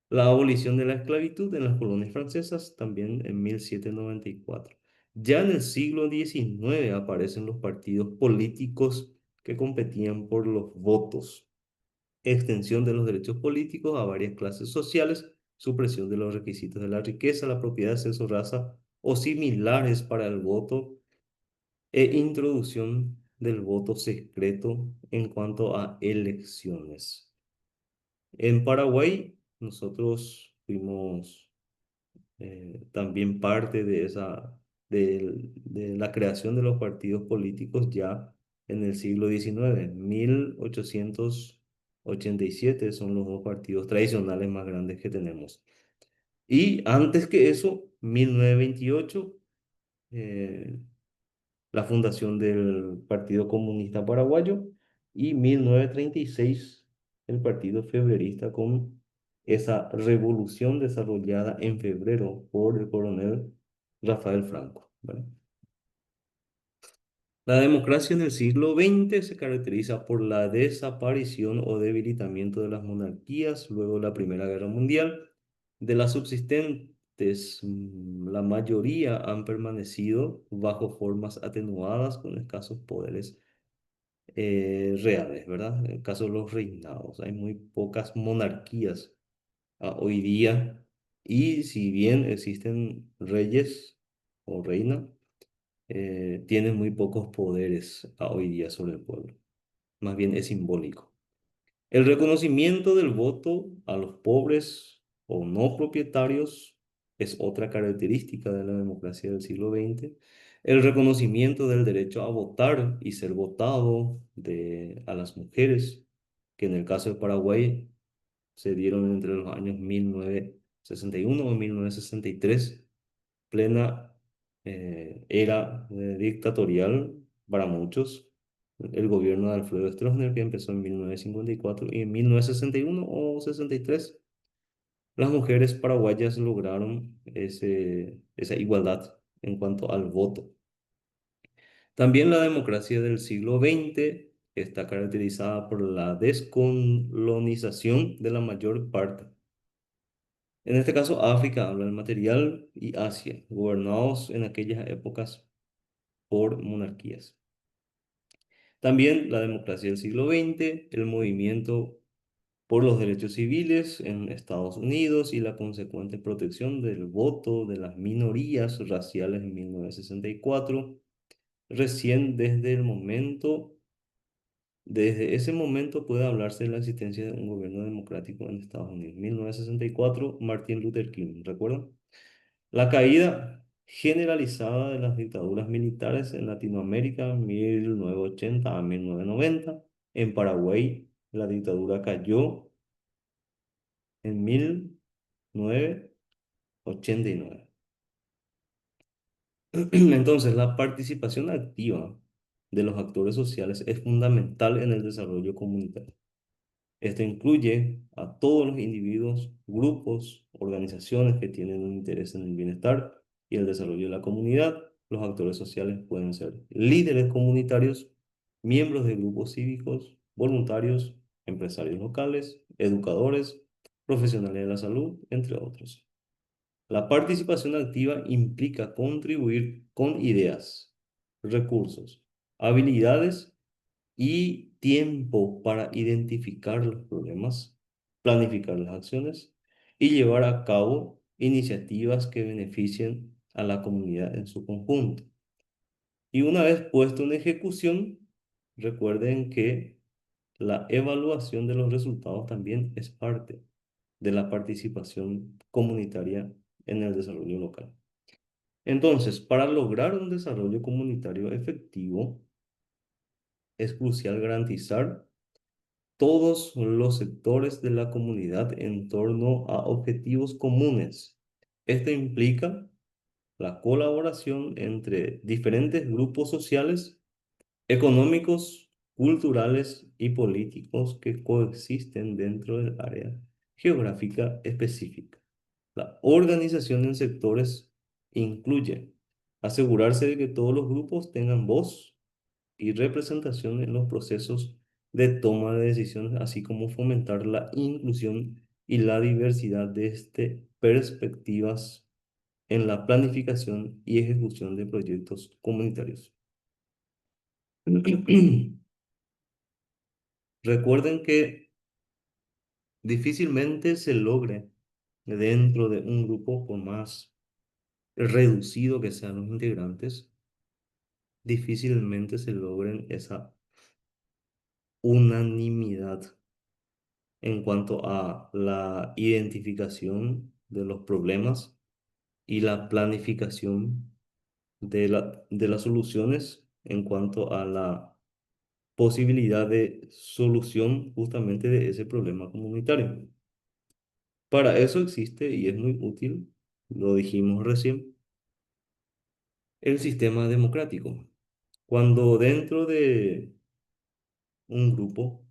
La abolición de la esclavitud en las colonias francesas también en 1794. Ya en el siglo XIX aparecen los partidos políticos que competían por los votos, extensión de los derechos políticos a varias clases sociales, supresión de los requisitos de la riqueza, la propiedad, sexo, raza o similares para el voto e introducción del voto secreto en cuanto a elecciones. En Paraguay, nosotros fuimos también parte de de la creación de los partidos políticos ya en el siglo XIX. 1887 son los dos partidos tradicionales más grandes que tenemos. Y antes que eso, 1928, eh, la fundación del Partido Comunista Paraguayo y 1936 el Partido Febrerista con esa revolución desarrollada en febrero por el coronel Rafael Franco, ¿verdad? La democracia en el siglo XX se caracteriza por la desaparición o debilitamiento de las monarquías luego de la Primera Guerra Mundial. De las subsistentes, la mayoría han permanecido bajo formas atenuadas con escasos poderes reales, ¿verdad? En el caso de los reinados, hay muy pocas monarquías hoy día y si bien existen reyes o reina, tienen muy pocos poderes hoy día sobre el pueblo. Más bien es simbólico. El reconocimiento del voto a los pobres o no propietarios es otra característica de la democracia del siglo XX. El reconocimiento del derecho a votar y ser votado a las mujeres, que en el caso de Paraguay se dieron entre los años 1961 y 1963, plena era dictatorial para muchos. El gobierno de Alfredo Stroessner, que empezó en 1954 y en 1961 o 63, las mujeres paraguayas lograron esa igualdad en cuanto al voto. También la democracia del siglo XX está caracterizada por la descolonización de la mayor parte. En este caso, África habla del material y Asia, gobernados en aquellas épocas por monarquías. También la democracia del siglo XX, el movimiento por los derechos civiles en Estados Unidos y la consecuente protección del voto de las minorías raciales en 1964. Recién desde ese momento puede hablarse de la existencia de un gobierno democrático en Estados Unidos. 1964, Martin Luther King, ¿recuerdan? La caída generalizada de las dictaduras militares en Latinoamérica, 1980 a 1990. En Paraguay, la dictadura cayó en 1989. Entonces, la participación activa de los actores sociales es fundamental en el desarrollo comunitario. Esto incluye a todos los individuos, grupos, organizaciones que tienen un interés en el bienestar y el desarrollo de la comunidad. Los actores sociales pueden ser líderes comunitarios, miembros de grupos cívicos, voluntarios, empresarios locales, educadores, profesionales de la salud, entre otros. La participación activa implica contribuir con ideas, recursos, habilidades y tiempo para identificar los problemas, planificar las acciones y llevar a cabo iniciativas que beneficien a la comunidad en su conjunto. Y una vez puesto en ejecución, recuerden que la evaluación de los resultados también es parte de la participación comunitaria en el desarrollo local. Entonces, para lograr un desarrollo comunitario efectivo, es crucial garantizar todos los sectores de la comunidad en torno a objetivos comunes. Esto implica la colaboración entre diferentes grupos sociales, económicos, culturales y políticos que coexisten dentro del área geográfica específica. La organización en sectores incluye asegurarse de que todos los grupos tengan voz y representación en los procesos de toma de decisiones, así como fomentar la inclusión y la diversidad de perspectivas en la planificación y ejecución de proyectos comunitarios. Recuerden que difícilmente se logre dentro de un grupo, por más reducido que sean los integrantes, difícilmente se logren esa unanimidad en cuanto a la identificación de los problemas y la planificación de las soluciones en cuanto a la posibilidad de solución justamente de ese problema comunitario. Para eso existe y es muy útil, lo dijimos recién, el sistema democrático. Cuando dentro de un grupo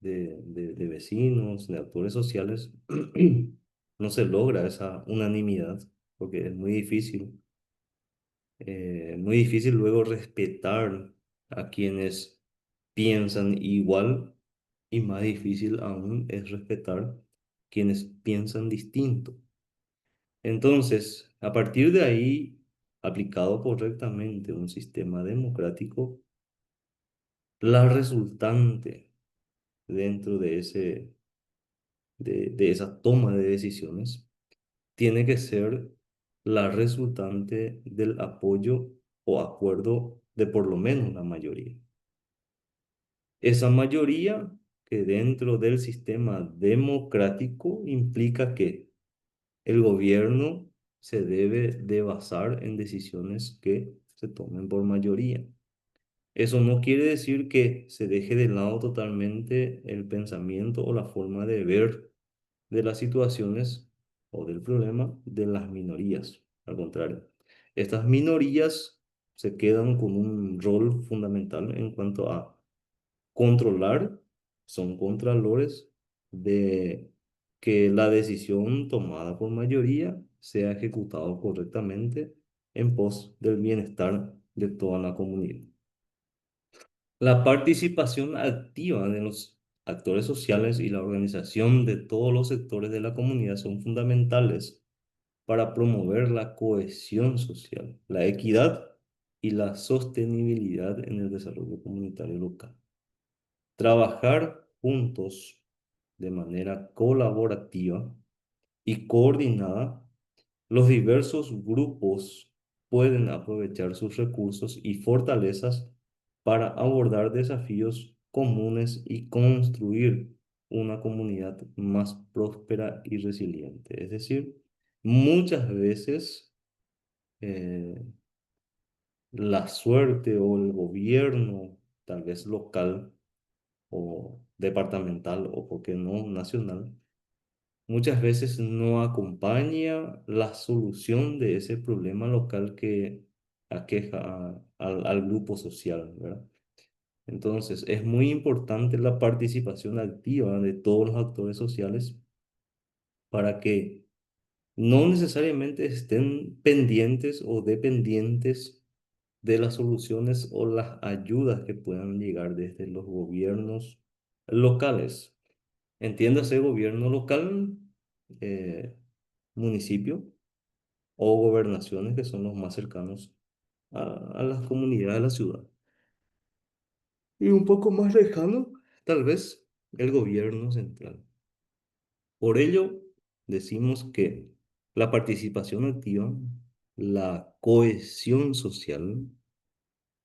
de vecinos, de actores sociales, no se logra esa unanimidad, porque es muy difícil luego respetar a quienes piensan igual y más difícil aún es respetar quienes piensan distinto. Entonces, a partir de ahí, aplicado correctamente un sistema democrático, la resultante dentro de esa toma de decisiones tiene que ser la resultante del apoyo o acuerdo de por lo menos la mayoría. Esa mayoría que dentro del sistema democrático implica que el gobierno se debe de basar en decisiones que se tomen por mayoría. Eso no quiere decir que se deje de lado totalmente el pensamiento o la forma de ver de las situaciones o del problema de las minorías. Al contrario, estas minorías se quedan con un rol fundamental en cuanto a controlar, son contralores de que la decisión tomada por mayoría sea ejecutada correctamente en pos del bienestar de toda la comunidad. La participación activa de los actores sociales y la organización de todos los sectores de la comunidad son fundamentales para promover la cohesión social, la equidad y la sostenibilidad en el desarrollo comunitario local. Trabajar juntos de manera colaborativa y coordinada, los diversos grupos pueden aprovechar sus recursos y fortalezas para abordar desafíos comunes y construir una comunidad más próspera y resiliente. Es decir, muchas veces eh, la suerte o el gobierno, tal vez local o departamental o, por qué no, nacional, muchas veces no acompaña la solución de ese problema local que aqueja al grupo social, ¿verdad? Entonces, es muy importante la participación activa de todos los actores sociales para que no necesariamente estén pendientes o dependientes de las soluciones o las ayudas que puedan llegar desde los gobiernos locales. Entiéndase gobierno local, eh, municipio o gobernaciones que son los más cercanos a las comunidades de la ciudad. Y un poco más lejano, tal vez, el gobierno central. Por ello, decimos que la participación activa, la cohesión social,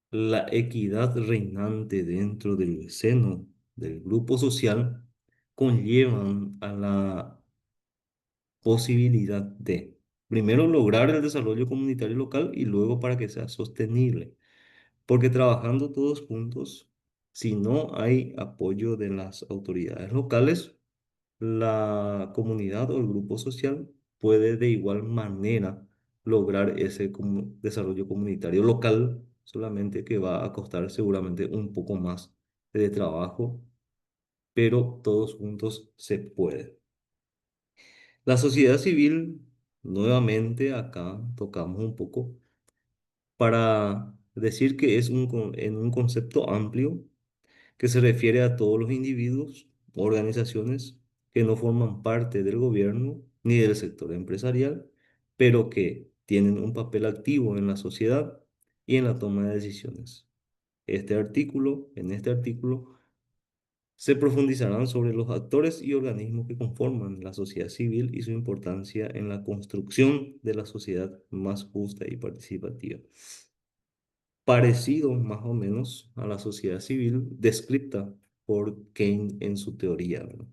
la equidad reinante dentro del seno del grupo social conllevan a la posibilidad de, primero, lograr el desarrollo comunitario local y luego para que sea sostenible. Porque trabajando todos juntos, si no hay apoyo de las autoridades locales, la comunidad o el grupo social puede de igual manera lograr ese desarrollo comunitario local, solamente que va a costar seguramente un poco más de trabajo, pero todos juntos se puede. La sociedad civil, nuevamente acá tocamos un poco para decir que es en un concepto amplio que se refiere a todos los individuos, organizaciones que no forman parte del gobierno ni del sector empresarial, pero que tienen un papel activo en la sociedad y en la toma de decisiones. En este artículo, se profundizarán sobre los actores y organismos que conforman la sociedad civil y su importancia en la construcción de la sociedad más justa y participativa. Parecido más o menos a la sociedad civil descrita por Keynes en su teoría, ¿verdad?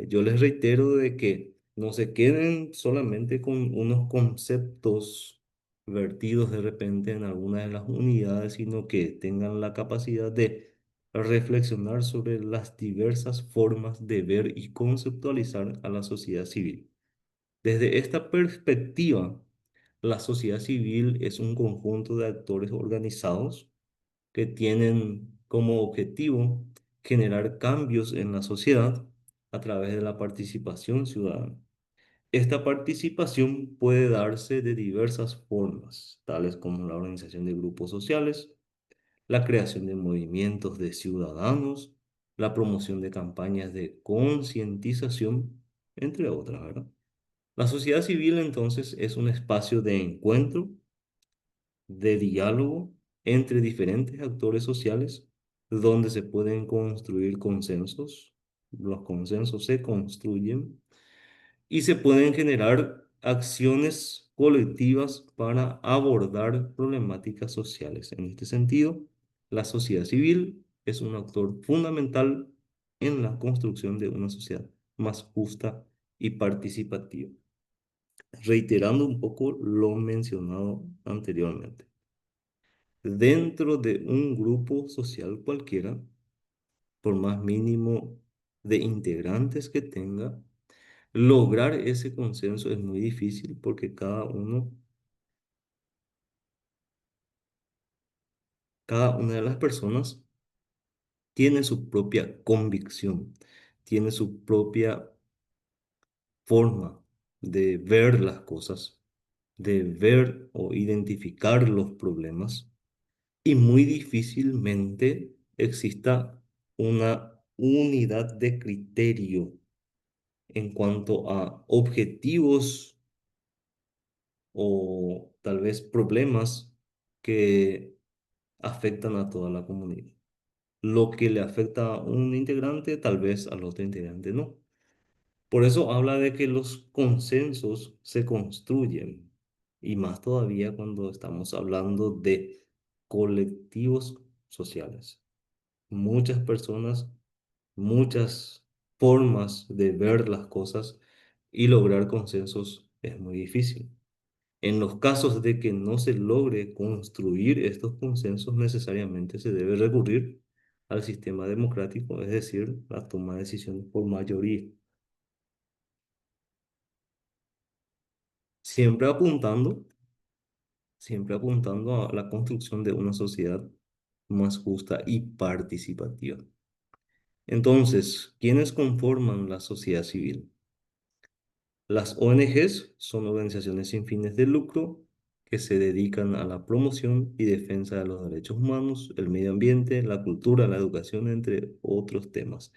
Yo les reitero de que no se queden solamente con unos conceptos vertidos de repente en alguna de las unidades, sino que tengan la capacidad de reflexionar sobre las diversas formas de ver y conceptualizar a la sociedad civil. Desde esta perspectiva, la sociedad civil es un conjunto de actores organizados que tienen como objetivo generar cambios en la sociedad a través de la participación ciudadana. Esta participación puede darse de diversas formas, tales como la organización de grupos sociales, la creación de movimientos de ciudadanos, la promoción de campañas de concientización, entre otras, ¿verdad? La sociedad civil entonces es un espacio de encuentro, de diálogo entre diferentes actores sociales donde se pueden construir consensos. Los consensos se construyen y se pueden generar acciones colectivas para abordar problemáticas sociales. En este sentido, la sociedad civil es un actor fundamental en la construcción de una sociedad más justa y participativa, reiterando un poco lo mencionado anteriormente. Dentro de un grupo social cualquiera, por más mínimo de integrantes que tenga, lograr ese consenso es muy difícil porque cada una de las personas tiene su propia convicción, tiene su propia forma de ver las cosas, de ver o identificar los problemas y muy difícilmente exista una unidad de criterio en cuanto a objetivos o tal vez problemas que afectan a toda la comunidad. Lo que le afecta a un integrante, tal vez al otro integrante no. Por eso habla de que los consensos se construyen, y más todavía cuando estamos hablando de colectivos sociales. Muchas personas, muchas formas de ver las cosas y lograr consensos es muy difícil. En los casos de que no se logre construir estos consensos, necesariamente se debe recurrir al sistema democrático, es decir, la toma de decisiones por mayoría, siempre apuntando, siempre apuntando a la construcción de una sociedad más justa y participativa. Entonces, ¿quiénes conforman la sociedad civil? Las ONGs son organizaciones sin fines de lucro que se dedican a la promoción y defensa de los derechos humanos, el medio ambiente, la cultura, la educación, entre otros temas.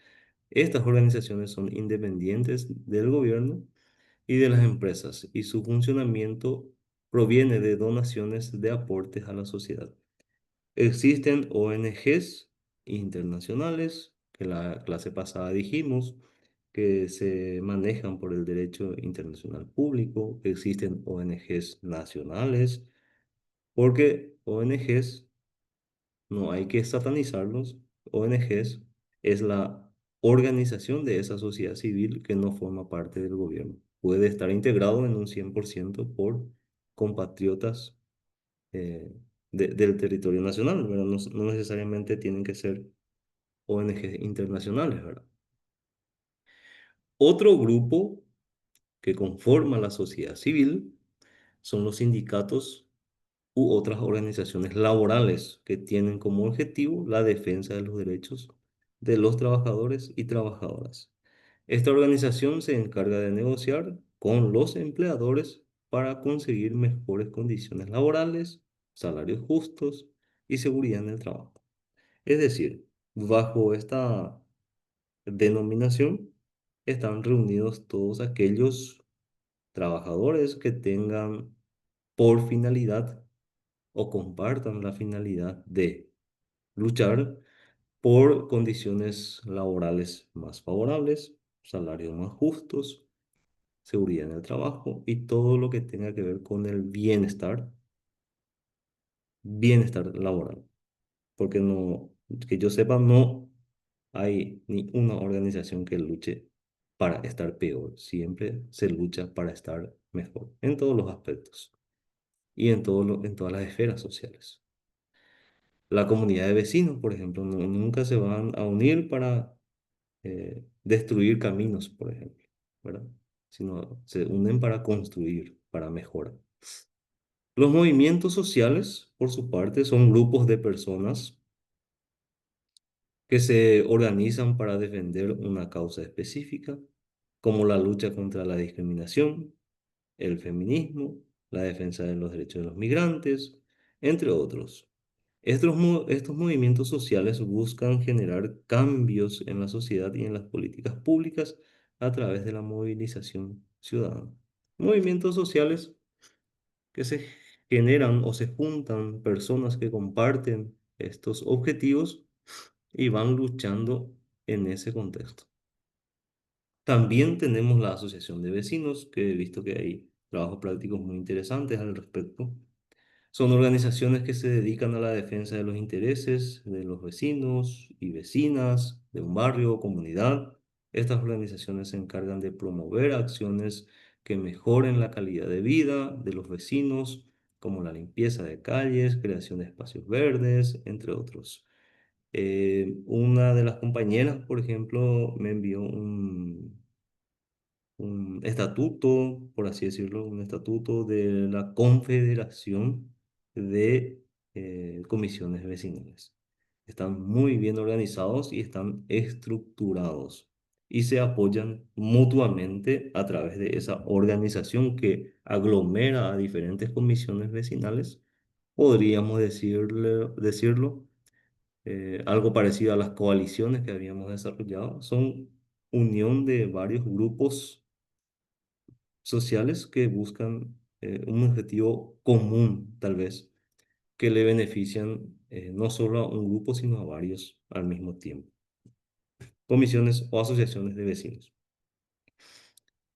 Estas organizaciones son independientes del gobierno y de las empresas y su funcionamiento proviene de donaciones de aportes a la sociedad. Existen ONGs internacionales, que la clase pasada dijimos, que se manejan por el derecho internacional público. Existen ONGs nacionales, porque ONGs no hay que satanizarlos. ONGs es la organización de esa sociedad civil que no forma parte del gobierno. Puede estar integrado en un 100% por compatriotas eh, del territorio nacional, ¿verdad? No, no necesariamente tienen que ser ONGs internacionales, ¿verdad? Otro grupo que conforma la sociedad civil son los sindicatos u otras organizaciones laborales que tienen como objetivo la defensa de los derechos de los trabajadores y trabajadoras. Esta organización se encarga de negociar con los empleadores para conseguir mejores condiciones laborales, salarios justos y seguridad en el trabajo. Es decir, bajo esta denominación están reunidos todos aquellos trabajadores que tengan por finalidad o compartan la finalidad de luchar por condiciones laborales más favorables, salarios más justos, seguridad en el trabajo y todo lo que tenga que ver con el bienestar laboral. Porque no, que yo sepa, no hay ni una organización que luche para estar peor. Siempre se lucha para estar mejor en todos los aspectos y en todas las esferas sociales. La comunidad de vecinos, por ejemplo, nunca se van a unir para destruir caminos, por ejemplo, ¿verdad? Sino se unen para construir, para mejorar. Los movimientos sociales, por su parte, son grupos de personas que se organizan para defender una causa específica, como la lucha contra la discriminación, el feminismo, la defensa de los derechos de los migrantes, entre otros. Estos movimientos sociales buscan generar cambios en la sociedad y en las políticas públicas a través de la movilización ciudadana. Movimientos sociales que se generan o se juntan personas que comparten estos objetivos y van luchando en ese contexto. También tenemos la Asociación de Vecinos, que he visto que hay trabajos prácticos muy interesantes al respecto. Son organizaciones que se dedican a la defensa de los intereses de los vecinos y vecinas de un barrio o comunidad. Estas organizaciones se encargan de promover acciones que mejoren la calidad de vida de los vecinos, como la limpieza de calles, creación de espacios verdes, entre otros. Una de las compañeras, por ejemplo, me envió un estatuto, por así decirlo, un estatuto de la Confederación de Comisiones Vecinales. Están muy bien organizados y están estructurados y se apoyan mutuamente a través de esa organización que aglomera a diferentes comisiones vecinales. Podríamos decirlo algo parecido a las coaliciones que habíamos desarrollado. Son unión de varios grupos sociales que buscan un objetivo común, tal vez, que le benefician no solo a un grupo, sino a varios al mismo tiempo. Comisiones o asociaciones de vecinos.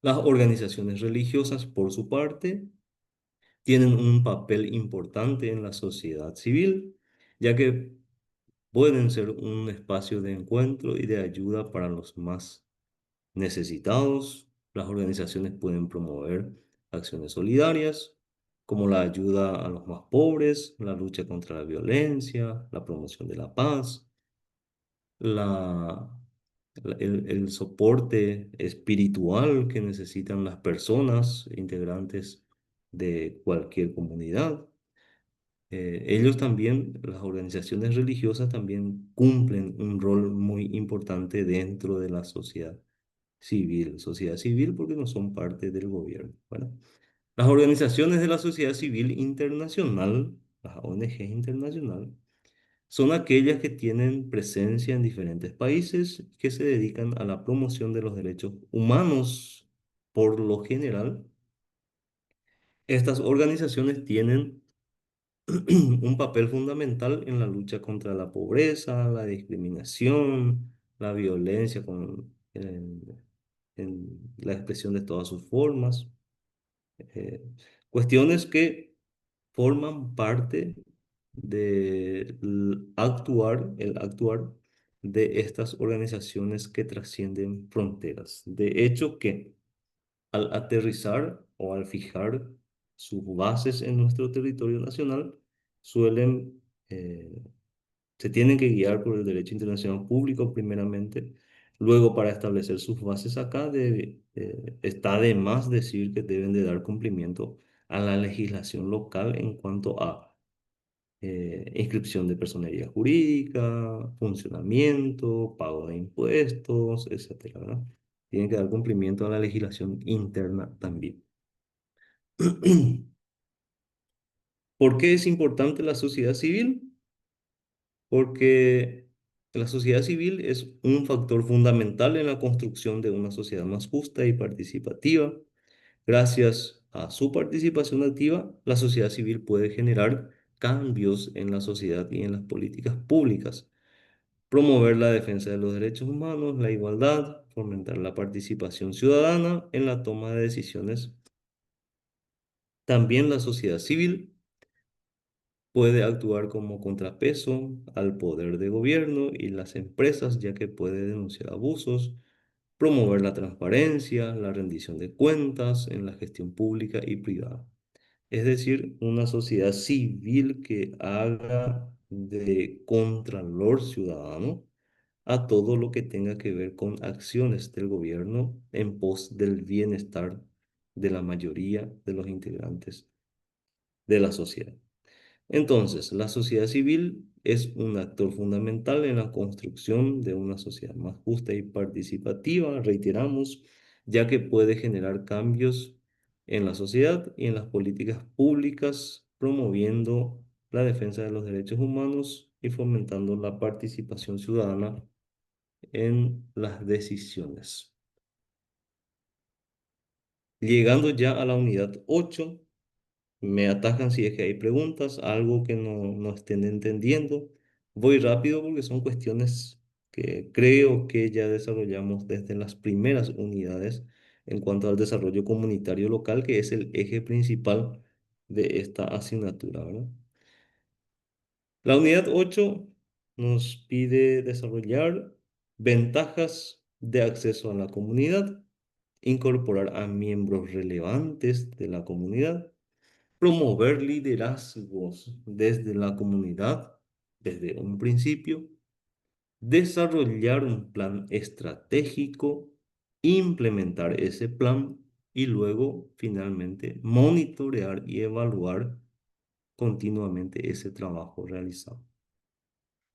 Las organizaciones religiosas, por su parte, tienen un papel importante en la sociedad civil, ya que pueden ser un espacio de encuentro y de ayuda para los más necesitados. Las organizaciones pueden promover acciones solidarias, como la ayuda a los más pobres, la lucha contra la violencia, la promoción de la paz, la, el soporte espiritual que necesitan las personas integrantes de cualquier comunidad. Ellos también, las organizaciones religiosas también cumplen un rol muy importante dentro de la sociedad civil porque no son parte del gobierno. Bueno, las organizaciones de la sociedad civil internacional, las ONG internacional, son aquellas que tienen presencia en diferentes países que se dedican a la promoción de los derechos humanos. Por lo general, estas organizaciones tienen un papel fundamental en la lucha contra la pobreza, la discriminación, la violencia en la expresión de todas sus formas. eh, Cuestiones que forman parte del el actuar de estas organizaciones que trascienden fronteras. De hecho, que al aterrizar o al fijar sus bases en nuestro territorio nacional, suelen, eh, se tienen que guiar por el derecho internacional público primeramente. Luego, para establecer sus bases acá, está de más decir que deben de dar cumplimiento a la legislación local en cuanto a inscripción de personería jurídica, funcionamiento, pago de impuestos, etcétera, ¿verdad? Tienen que dar cumplimiento a la legislación interna también. ¿Por qué es importante la sociedad civil? Porque La sociedad civil es un factor fundamental en la construcción de una sociedad más justa y participativa. Gracias a su participación activa, la sociedad civil puede generar cambios en la sociedad y en las políticas públicas, promover la defensa de los derechos humanos, la igualdad, fomentar la participación ciudadana en la toma de decisiones. También la sociedad civil puede actuar como contrapeso al poder de gobierno y las empresas, ya que puede denunciar abusos, promover la transparencia, la rendición de cuentas en la gestión pública y privada. Es decir, una sociedad civil que haga de contralor ciudadano a todo lo que tenga que ver con acciones del gobierno en pos del bienestar de la mayoría de los integrantes de la sociedad. Entonces, la sociedad civil es un actor fundamental en la construcción de una sociedad más justa y participativa, reiteramos, ya que puede generar cambios en la sociedad y en las políticas públicas, promoviendo la defensa de los derechos humanos y fomentando la participación ciudadana en las decisiones. Llegando ya a la unidad 8. Me atacan si es que hay preguntas, algo que no estén entendiendo. Voy rápido porque son cuestiones que creo que ya desarrollamos desde las primeras unidades en cuanto al desarrollo comunitario local, que es el eje principal de esta asignatura, ¿verdad? La unidad 8 nos pide desarrollar ventajas de acceso a la comunidad, incorporar a miembros relevantes de la comunidad, promover liderazgos desde la comunidad, desde un principio, desarrollar un plan estratégico, implementar ese plan y luego finalmente monitorear y evaluar continuamente ese trabajo realizado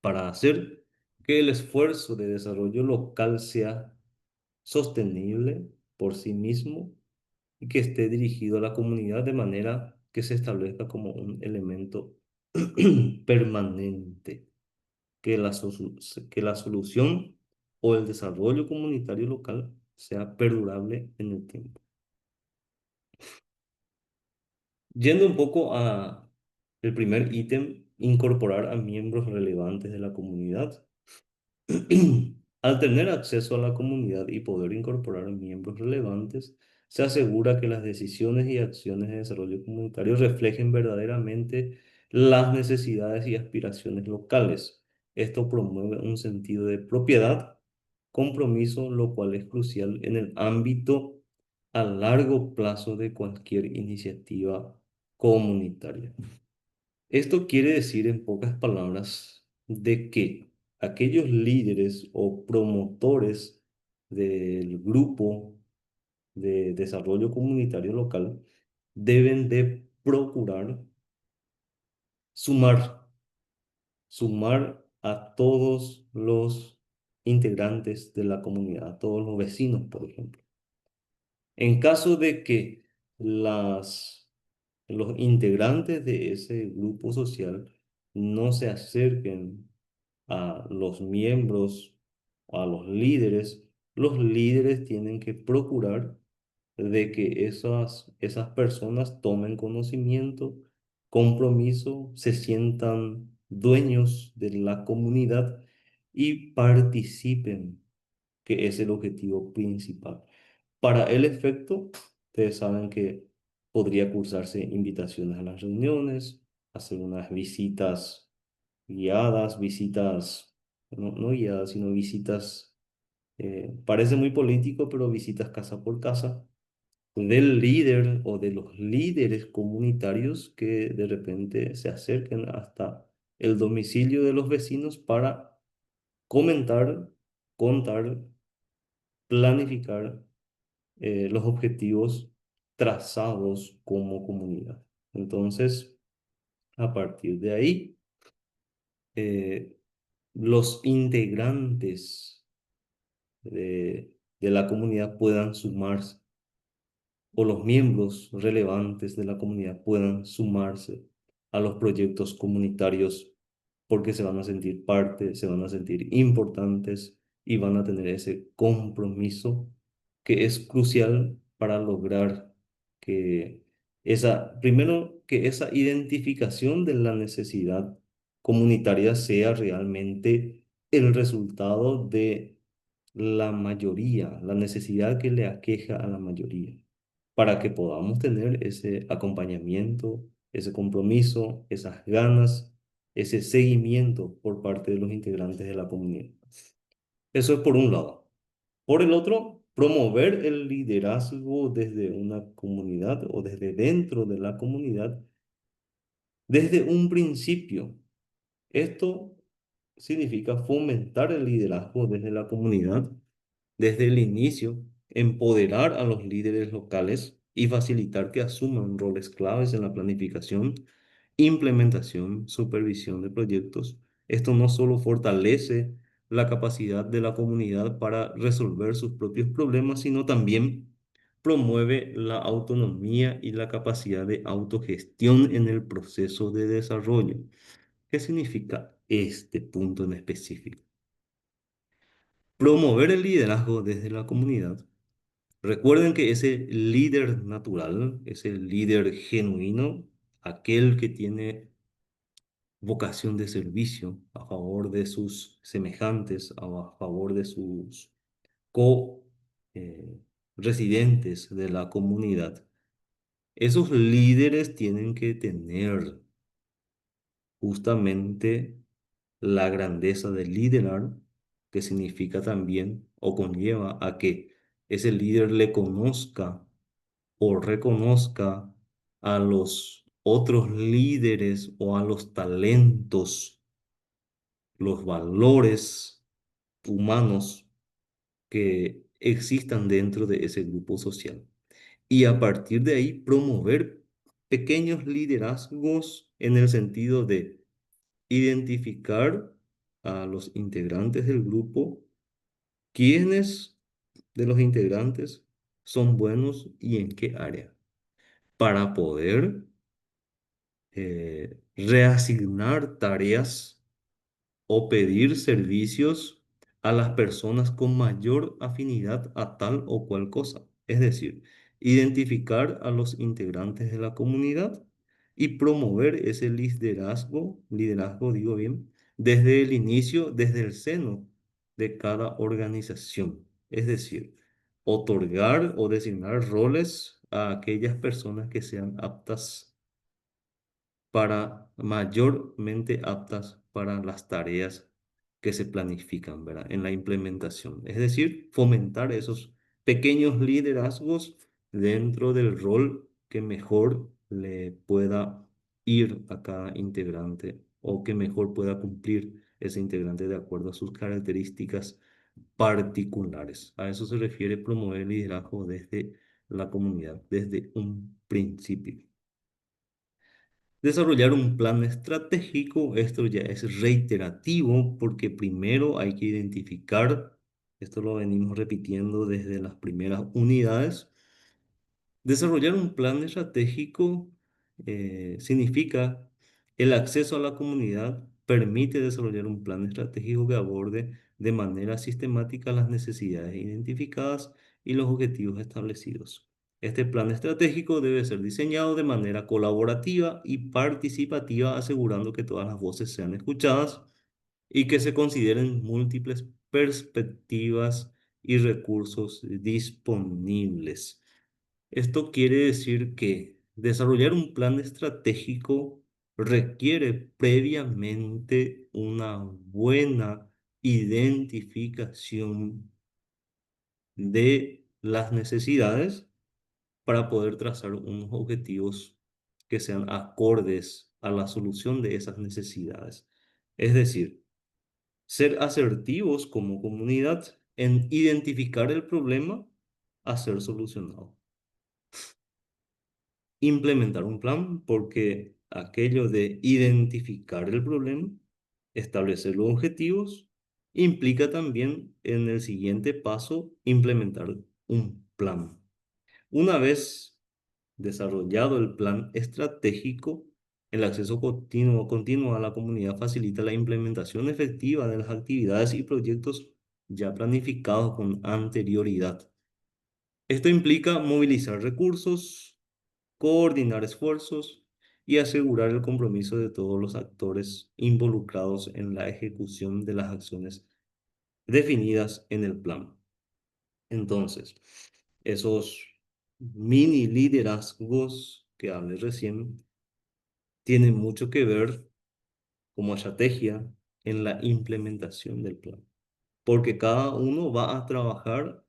para hacer que el esfuerzo de desarrollo local sea sostenible por sí mismo y que esté dirigido a la comunidad de manera que se establezca como un elemento permanente, que la solución o el desarrollo comunitario local sea perdurable en el tiempo. Yendo un poco a el primer ítem, incorporar a miembros relevantes de la comunidad. Al tener acceso a la comunidad y poder incorporar miembros relevantes, se asegura que las decisiones y acciones de desarrollo comunitario reflejen verdaderamente las necesidades y aspiraciones locales. Esto promueve un sentido de propiedad, compromiso, lo cual es crucial en el ámbito a largo plazo de cualquier iniciativa comunitaria. Esto quiere decir, en pocas palabras, de que aquellos líderes o promotores del grupo de desarrollo comunitario local deben de procurar sumar, sumar a todos los integrantes de la comunidad, a todos los vecinos, por ejemplo. En caso de que los integrantes de ese grupo social no se acerquen a los miembros, a los líderes tienen que procurar de que esas personas tomen conocimiento, compromiso, se sientan dueños de la comunidad y participen, que es el objetivo principal. Para el efecto, ustedes saben que podría cursarse invitaciones a las reuniones, hacer unas visitas guiadas, visitas, no guiadas, sino visitas, parece muy político, pero visitas casa por casa del líder o de los líderes comunitarios que de repente se acerquen hasta el domicilio de los vecinos para comentar, contar, planificar los objetivos trazados como comunidad. Entonces, a partir de ahí, eh, los integrantes de la comunidad puedan sumarse o los miembros relevantes de la comunidad puedan sumarse a los proyectos comunitarios porque se van a sentir parte, se van a sentir importantes y van a tener ese compromiso que es crucial para lograr que primero, que esa identificación de la necesidad comunitaria sea realmente el resultado de la mayoría, la necesidad que le aqueja a la mayoría, para que podamos tener ese acompañamiento, ese compromiso, esas ganas, ese seguimiento por parte de los integrantes de la comunidad. Eso es por un lado. Por el otro, promover el liderazgo desde una comunidad o desde dentro de la comunidad desde un principio. Esto significa fomentar el liderazgo desde la comunidad, desde el inicio, empoderar a los líderes locales y facilitar que asuman roles claves en la planificación, implementación, supervisión de proyectos. Esto no solo fortalece la capacidad de la comunidad para resolver sus propios problemas, sino también promueve la autonomía y la capacidad de autogestión en el proceso de desarrollo. ¿Qué significa este punto en específico? Promover el liderazgo desde la comunidad. Recuerden que ese líder natural, ese líder genuino, aquel que tiene vocación de servicio a favor de sus semejantes, a favor de sus co residentes de la comunidad. Esos líderes tienen que tener justamente la grandeza de liderar, que significa también o conlleva a que ese líder le conozca o reconozca a los otros líderes o a los talentos, los valores humanos que existan dentro de ese grupo social. Y a partir de ahí promover pequeños liderazgos en el sentido de identificar a los integrantes del grupo, quiénes de los integrantes son buenos y en qué área, para poder reasignar tareas o pedir servicios a las personas con mayor afinidad a tal o cual cosa. Es decir, identificar a los integrantes de la comunidad y promover ese liderazgo digo bien, desde el inicio, desde el seno de cada organización. Es decir, otorgar o designar roles a aquellas personas que sean aptas mayormente aptas para las tareas que se planifican, ¿verdad? En la implementación. Es decir, fomentar esos pequeños liderazgos dentro del rol que mejor le pueda ir a cada integrante o que mejor pueda cumplir ese integrante de acuerdo a sus características particulares. A eso se refiere promover el liderazgo desde la comunidad, desde un principio. Desarrollar un plan estratégico, esto ya es reiterativo porque primero hay que identificar, esto lo venimos repitiendo desde las primeras unidades. Desarrollar un plan estratégico significa el acceso a la comunidad permite desarrollar un plan estratégico que aborde de manera sistemática las necesidades identificadas y los objetivos establecidos. Este plan estratégico debe ser diseñado de manera colaborativa y participativa, asegurando que todas las voces sean escuchadas y que se consideren múltiples perspectivas y recursos disponibles. Esto quiere decir que desarrollar un plan estratégico requiere previamente una buena identificación de las necesidades para poder trazar unos objetivos que sean acordes a la solución de esas necesidades. Es decir, ser asertivos como comunidad en identificar el problema a ser solucionado. Implementar un plan, porque aquello de identificar el problema, establecer los objetivos, implica también en el siguiente paso implementar un plan. Una vez desarrollado el plan estratégico, El acceso continuo a la comunidad facilita la implementación efectiva de las actividades y proyectos ya planificados con anterioridad. Esto implica movilizar recursos, coordinar esfuerzos y asegurar el compromiso de todos los actores involucrados en la ejecución de las acciones definidas en el plan. Entonces, esos mini liderazgos que hablé recién tienen mucho que ver como estrategia en la implementación del plan, porque cada uno va a trabajar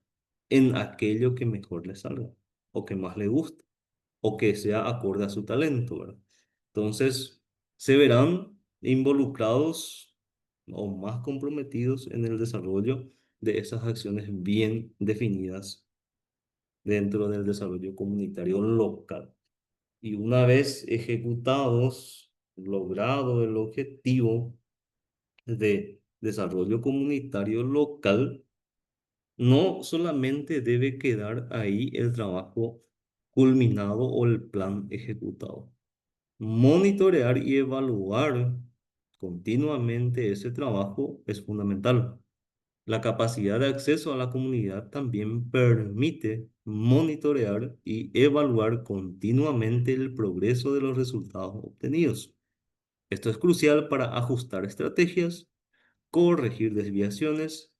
en aquello que mejor le salga o que más le guste o que sea acorde a su talento, ¿verdad? Entonces, se verán involucrados o más comprometidos en el desarrollo de esas acciones bien definidas dentro del desarrollo comunitario local. Y una vez ejecutados, logrado el objetivo de desarrollo comunitario local, no solamente debe quedar ahí el trabajo culminado o el plan ejecutado. Monitorear y evaluar continuamente ese trabajo es fundamental. La capacidad de acceso a la comunidad también permite monitorear y evaluar continuamente el progreso de los resultados obtenidos. Esto es crucial para ajustar estrategias, corregir desviaciones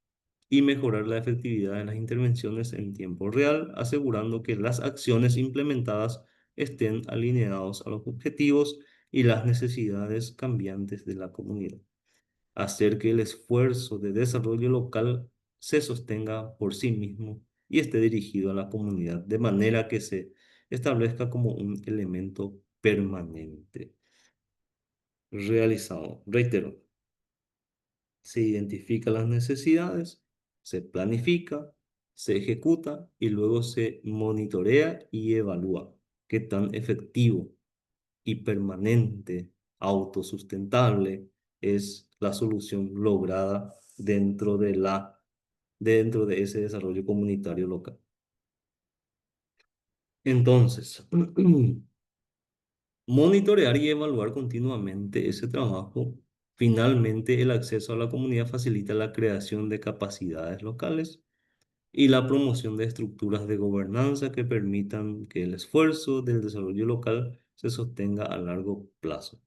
y mejorar la efectividad de las intervenciones en tiempo real, asegurando que las acciones implementadas estén alineados a los objetivos y las necesidades cambiantes de la comunidad. Hacer que el esfuerzo de desarrollo local se sostenga por sí mismo y esté dirigido a la comunidad de manera que se establezca como un elemento permanente. Realizado. Reitero, se identifican las necesidades, se planifica, se ejecuta y luego se monitorea y evalúa qué tan efectivo y permanente, autosustentable es la solución lograda dentro de ese desarrollo comunitario local. Entonces, monitorear y evaluar continuamente ese trabajo. Finalmente, el acceso a la comunidad facilita la creación de capacidades locales y la promoción de estructuras de gobernanza que permitan que el esfuerzo del desarrollo local se sostenga a largo plazo.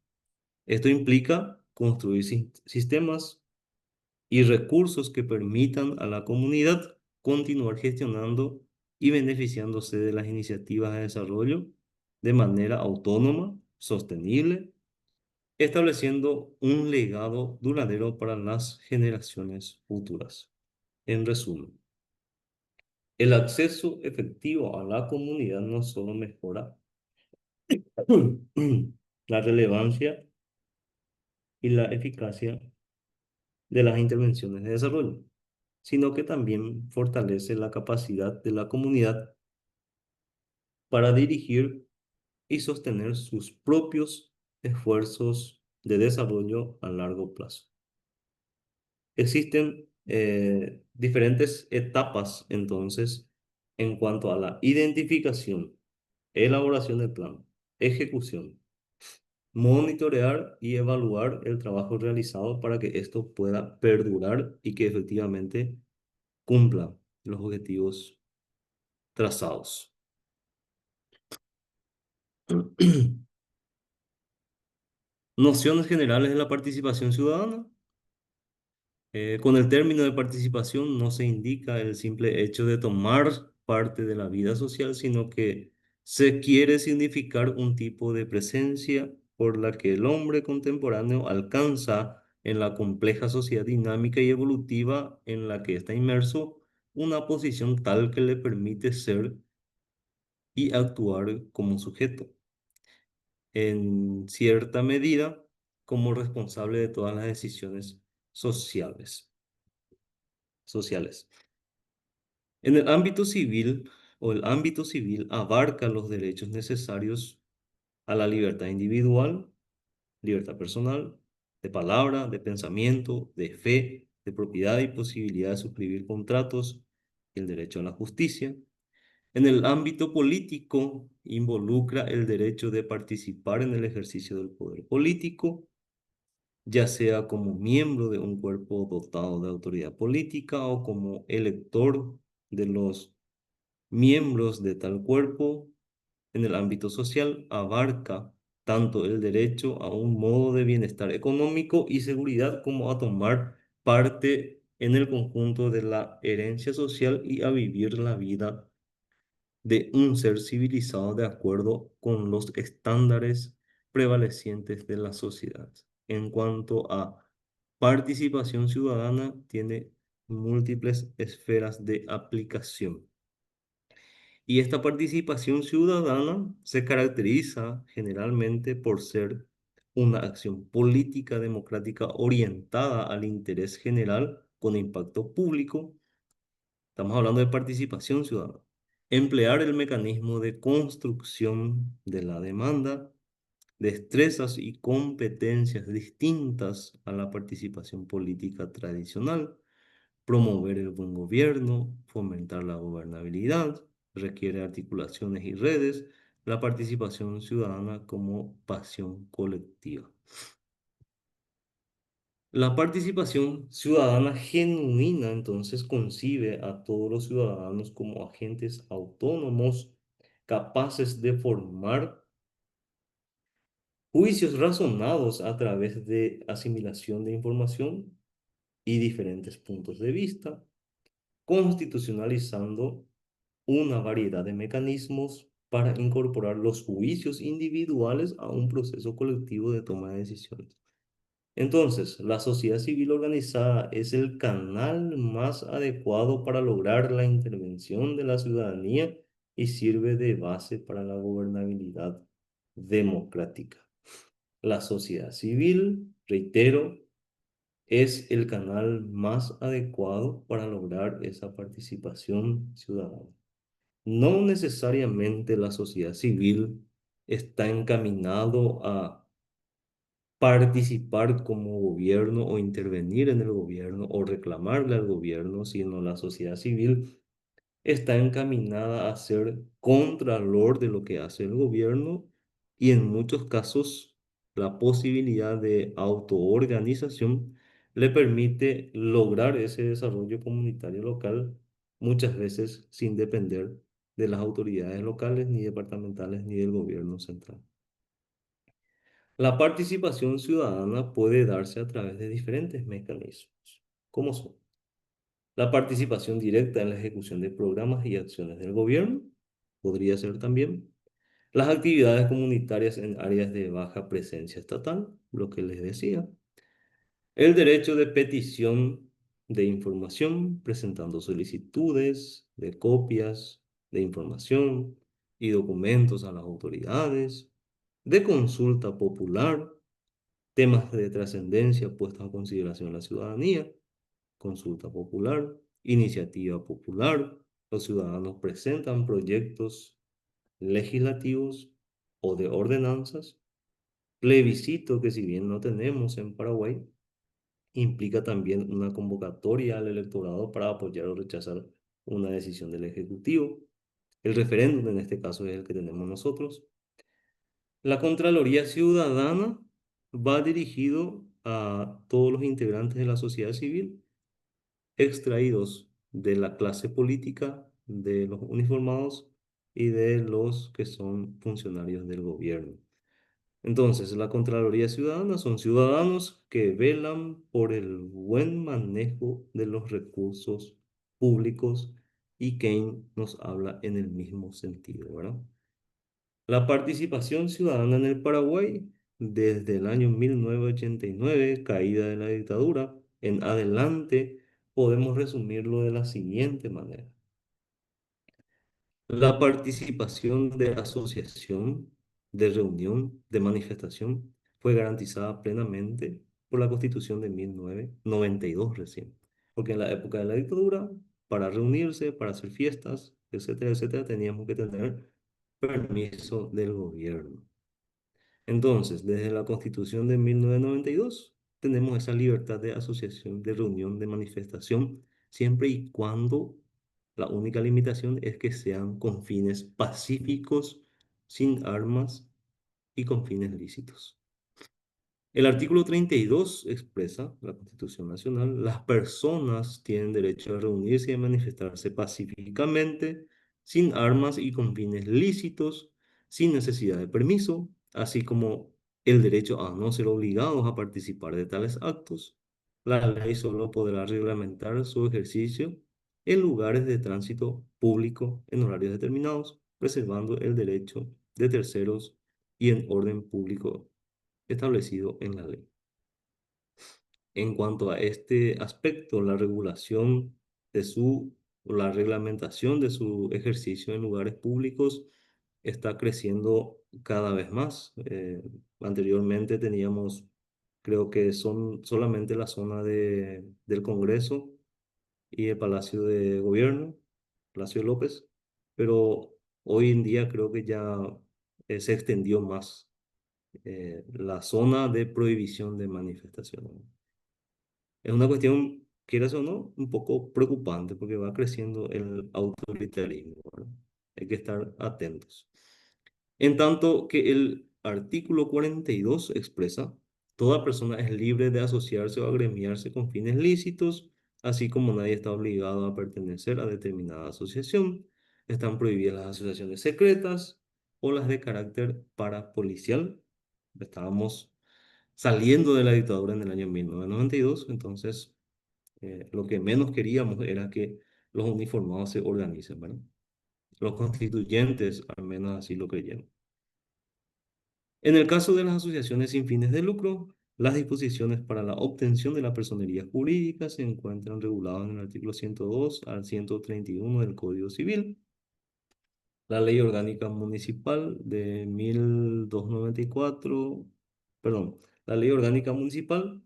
Esto implica construir sistemas y recursos que permitan a la comunidad continuar gestionando y beneficiándose de las iniciativas de desarrollo de manera autónoma, sostenible, estableciendo un legado duradero para las generaciones futuras. En resumen, el acceso efectivo a la comunidad no solo mejora la relevancia y la eficacia de las intervenciones de desarrollo, sino que también fortalece la capacidad de la comunidad para dirigir y sostener sus propios esfuerzos de desarrollo a largo plazo. Existen diferentes etapas entonces en cuanto a la identificación, elaboración del plan, ejecución, monitorear y evaluar el trabajo realizado para que esto pueda perdurar y que efectivamente cumpla los objetivos trazados. Nociones generales de la participación ciudadana. Con el término de participación no se indica el simple hecho de tomar parte de la vida social, sino que se quiere significar un tipo de presencia por la que el hombre contemporáneo alcanza en la compleja sociedad dinámica y evolutiva en la que está inmerso una posición tal que le permite ser y actuar como sujeto, en cierta medida como responsable de todas las decisiones sociales. En el ámbito civil el ámbito civil abarca los derechos necesarios a la libertad individual, libertad personal, de palabra, de pensamiento, de fe, de propiedad y posibilidad de suscribir contratos, y el derecho a la justicia. En el ámbito político, involucra el derecho de participar en el ejercicio del poder político, ya sea como miembro de un cuerpo dotado de autoridad política o como elector de los miembros de tal cuerpo. En el ámbito social, abarca tanto el derecho a un modo de bienestar económico y seguridad como a tomar parte en el conjunto de la herencia social y a vivir la vida de un ser civilizado de acuerdo con los estándares prevalecientes de la sociedad. En cuanto a participación ciudadana, tiene múltiples esferas de aplicación. Y esta participación ciudadana se caracteriza generalmente por ser una acción política democrática orientada al interés general con impacto público. Estamos hablando de participación ciudadana. Emplear el mecanismo de construcción de la demanda, destrezas y competencias distintas a la participación política tradicional, promover el buen gobierno, fomentar la gobernabilidad, requiere articulaciones y redes, la participación ciudadana como pasión colectiva. La participación ciudadana genuina entonces concibe a todos los ciudadanos como agentes autónomos, capaces de formar juicios razonados a través de asimilación de información y diferentes puntos de vista, constitucionalizando una variedad de mecanismos para incorporar los juicios individuales a un proceso colectivo de toma de decisiones. Entonces, la sociedad civil organizada es el canal más adecuado para lograr la intervención de la ciudadanía y sirve de base para la gobernabilidad democrática. La sociedad civil, reitero, es el canal más adecuado para lograr esa participación ciudadana. No necesariamente la sociedad civil está encaminado a participar como gobierno o intervenir en el gobierno o reclamarle al gobierno, sino la sociedad civil está encaminada a ser contralor de lo que hace el gobierno y en muchos casos la posibilidad de autoorganización le permite lograr ese desarrollo comunitario local, muchas veces sin depender de las autoridades locales, ni departamentales, ni del gobierno central. La participación ciudadana puede darse a través de diferentes mecanismos, como son la participación directa en la ejecución de programas y acciones del gobierno, podría ser también las actividades comunitarias en áreas de baja presencia estatal, lo que les decía, el derecho de petición de información, presentando solicitudes de copias de información y documentos a las autoridades, de consulta popular, temas de trascendencia puestos a consideración de la ciudadanía, consulta popular, iniciativa popular. Los ciudadanos presentan proyectos legislativos o de ordenanzas. Plebiscito, que si bien no tenemos en Paraguay, implica también una convocatoria al electorado para apoyar o rechazar una decisión del Ejecutivo. El referéndum en este caso es el que tenemos nosotros. La Contraloría Ciudadana va dirigido a todos los integrantes de la sociedad civil extraídos de la clase política, de los uniformados y de los que son funcionarios del gobierno. Entonces, la Contraloría Ciudadana son ciudadanos que velan por el buen manejo de los recursos públicos y Kane nos habla en el mismo sentido, ¿verdad? La participación ciudadana en el Paraguay desde el año 1989, caída de la dictadura, en adelante, podemos resumirlo de la siguiente manera. La participación de asociación, de reunión, de manifestación fue garantizada plenamente por la Constitución de 1992 recién. Porque en la época de la dictadura, para reunirse, para hacer fiestas, etcétera, etcétera, teníamos que tener permiso del gobierno. Entonces, desde la Constitución de 1992, tenemos esa libertad de asociación, de reunión, de manifestación, siempre y cuando La única limitación es que sean con fines pacíficos, sin armas y con fines lícitos. El artículo 32 expresa, la Constitución Nacional, las personas tienen derecho a reunirse y a manifestarse pacíficamente, sin armas y con fines lícitos, sin necesidad de permiso, así como el derecho a no ser obligados a participar de tales actos. La ley solo podrá reglamentar su ejercicio en lugares de tránsito público en horarios determinados, preservando el derecho de terceros y en orden público establecido en la ley. En cuanto a este aspecto, la regulación de su, o la reglamentación de su ejercicio en lugares públicos está creciendo cada vez más. Anteriormente teníamos, creo que son solamente la zona del Congreso y el Palacio de Gobierno, Palacio López, pero hoy en día creo que ya se extendió más la zona de prohibición de manifestación. Es una cuestión, quieras o no, un poco preocupante porque va creciendo el autoritarismo, ¿verdad? Hay que estar atentos. En tanto que el artículo 42 expresa, toda persona es libre de asociarse o agremiarse con fines lícitos, así como nadie está obligado a pertenecer a determinada asociación. Están prohibidas las asociaciones secretas o las de carácter parapolicial. Estábamos saliendo de la dictadura en el año 1992, entonces lo que menos queríamos era que los uniformados se organicen, ¿verdad? Los constituyentes al menos así lo creyeron. En el caso de las asociaciones sin fines de lucro, las disposiciones para la obtención de la personería jurídica se encuentran reguladas en el artículo 102 al 131 del Código Civil. La Ley Orgánica Municipal de 1294, perdón, la Ley Orgánica Municipal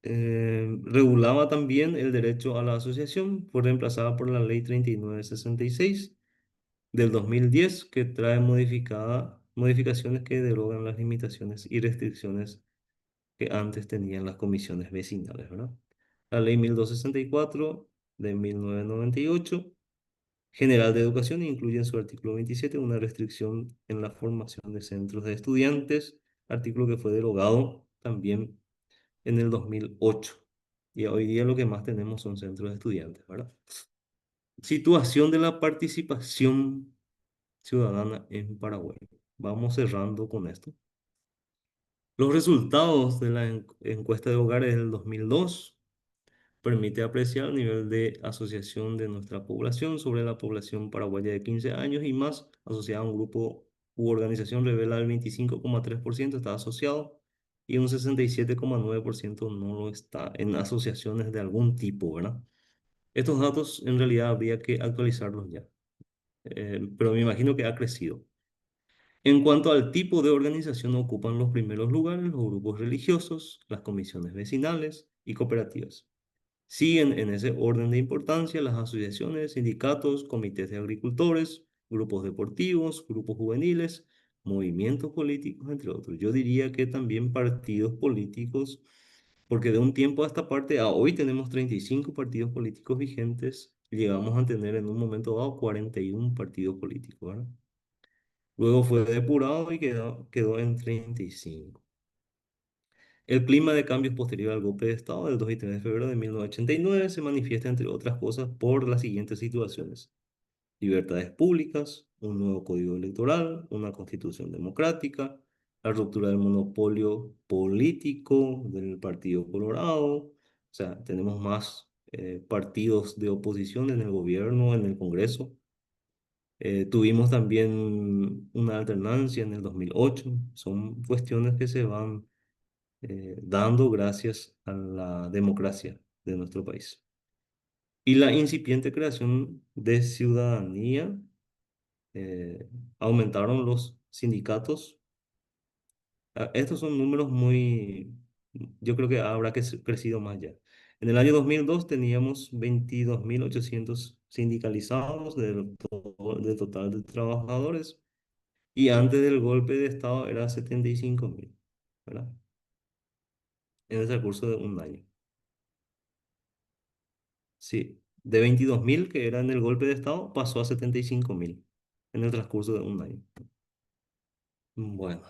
regulaba también el derecho a la asociación, fue reemplazada por la Ley 3966 del 2010, que trae modificaciones que derogan las limitaciones y restricciones que antes tenían las comisiones vecinales, ¿verdad? La Ley 1264 de 1998, General de Educación, incluye en su artículo 27 una restricción en la formación de centros de estudiantes, artículo que fue derogado también en el 2008. Y hoy día lo que más tenemos son centros de estudiantes, ¿verdad? Situación de la participación ciudadana en Paraguay. Vamos cerrando con esto. Los resultados de la encuesta de hogares del 2002 permite apreciar el nivel de asociación de nuestra población sobre la población paraguaya de 15 años y más asociada a un grupo u organización revela el 25,3% está asociado y un 67,9% no lo está en asociaciones de algún tipo, ¿verdad? Estos datos en realidad habría que actualizarlos ya, pero me imagino que ha crecido. En cuanto al tipo de organización, ocupan los primeros lugares los grupos religiosos, las comisiones vecinales y cooperativas. Siguen en ese orden de importancia las asociaciones, sindicatos, comités de agricultores, grupos deportivos, grupos juveniles, movimientos políticos, entre otros. Yo diría que también partidos políticos, porque de un tiempo a esta parte, a hoy tenemos 35 partidos políticos vigentes, llegamos a tener en un momento dado 41 partidos políticos, ¿verdad? Luego fue depurado y quedó en 35. El clima de cambios posterior al golpe de Estado del 2 y 3 de febrero de 1989 se manifiesta, entre otras cosas, por las siguientes situaciones: libertades públicas, un nuevo código electoral, una constitución democrática, la ruptura del monopolio político del Partido Colorado. O sea, tenemos más partidos de oposición en el gobierno, en el Congreso. Tuvimos también una alternancia en el 2008. Son cuestiones que se van dando gracias a la democracia de nuestro país. Y la incipiente creación de ciudadanía, aumentaron los sindicatos. Estos son números muy, yo creo que habrá que crecido más ya. En el año 2002 teníamos 22.800 sindicalizados del total de trabajadores y antes del golpe de Estado era 75.000, ¿verdad? En el transcurso de un año. Sí, de 22.000 que era en el golpe de Estado, pasó a 75.000 en el transcurso de un año. Bueno,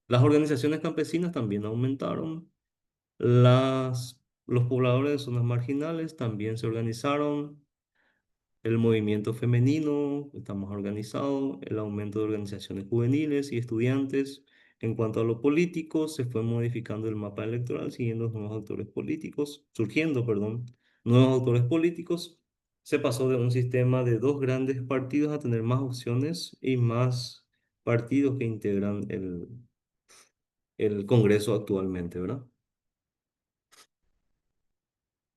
las organizaciones campesinas también aumentaron. Los pobladores de zonas marginales también se organizaron. El movimiento femenino está más organizado, el aumento de organizaciones juveniles y estudiantes. En cuanto a lo político, se fue modificando el mapa electoral siguiendo nuevos actores políticos, surgiendo, perdón, nuevos autores políticos. Se pasó de un sistema de dos grandes partidos a tener más opciones y más partidos que integran el Congreso actualmente, ¿verdad?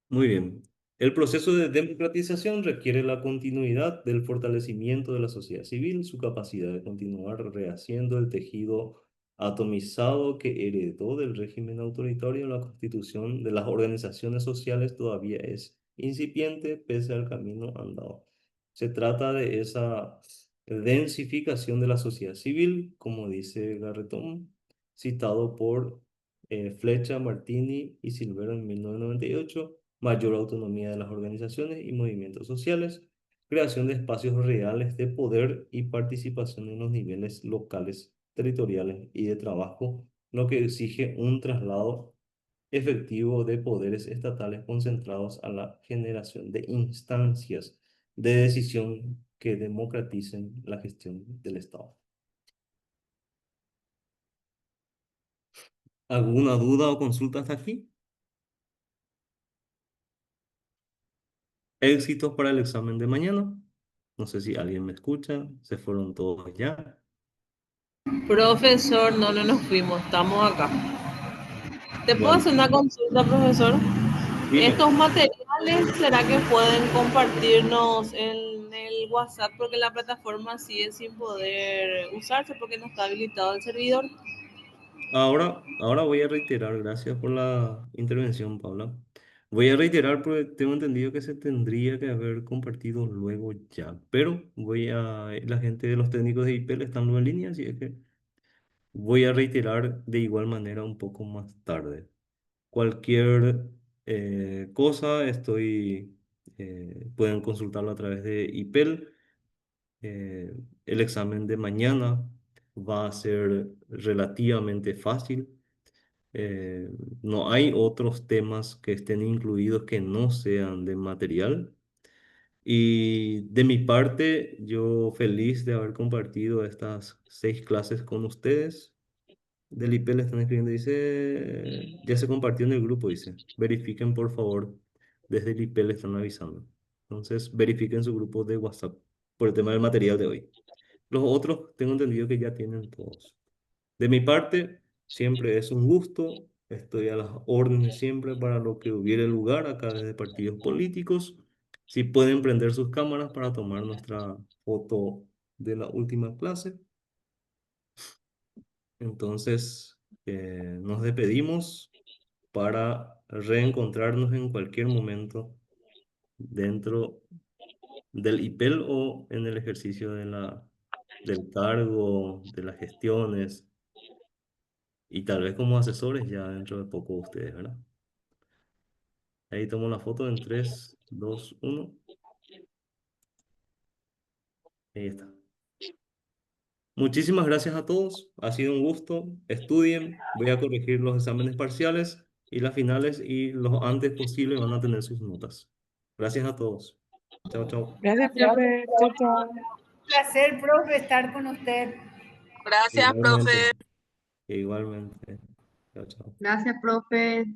Muy bien. El proceso de democratización requiere la continuidad del fortalecimiento de la sociedad civil, su capacidad de continuar rehaciendo el tejido atomizado que heredó del régimen autoritario. La constitución de las organizaciones sociales todavía es incipiente pese al camino andado. Se trata de esa densificación de la sociedad civil, como dice Garretón, citado por Flecha, Martini y Silvero en 1998, mayor autonomía de las organizaciones y movimientos sociales, creación de espacios reales de poder y participación en los niveles locales, territoriales y de trabajo, lo que exige un traslado efectivo de poderes estatales concentrados a la generación de instancias de decisión que democraticen la gestión del Estado. ¿Alguna duda o consulta hasta aquí? Éxitos para el examen de mañana. No sé si alguien me escucha. Se fueron todos ya. Profesor, no nos fuimos, estamos acá. ¿Te puedo Bueno, hacer una consulta, profesor? dime. ¿Estos materiales será que pueden compartirnos en el WhatsApp porque la plataforma sigue sin poder usarse porque no está habilitado el servidor? Ahora voy a reiterar, gracias por la intervención, Paula. Voy a reiterar porque tengo entendido que se tendría que haber compartido luego ya, pero la gente de los técnicos de IPL están en línea, así es que voy a reiterar de igual manera un poco más tarde. Cualquier cosa, pueden consultarlo a través de IPEL. El examen de mañana va a ser relativamente fácil. Eh, no hay otros temas que estén incluidos que no sean de material. Y de mi parte, yo feliz de haber compartido estas 6 clases con ustedes. Del IP le están escribiendo, dice, ya se compartió en el grupo, dice, verifiquen por favor, desde el IP le están avisando. Entonces, verifiquen su grupo de WhatsApp por el tema del material de hoy. Los otros, tengo entendido que ya tienen todos. De mi parte, siempre es un gusto, estoy a las órdenes siempre para lo que hubiere lugar acá desde partidos políticos. Si pueden prender sus cámaras para tomar nuestra foto de la última clase. Entonces, nos despedimos para reencontrarnos en cualquier momento dentro del IPEL o en el ejercicio del cargo, de las gestiones y tal vez como asesores ya dentro de poco ustedes, ¿verdad? Ahí tomo la foto en 3, 2, 1. Ahí está. Muchísimas gracias a todos. Ha sido un gusto. Estudien. Voy a corregir los exámenes parciales y las finales y lo antes posible van a tener sus notas. Gracias a todos. Chao, chao. Gracias, profe. Chao, chao. Placer, profe, estar con usted. Gracias, profe. Igualmente. Igualmente. Chao, chao. Gracias, profe.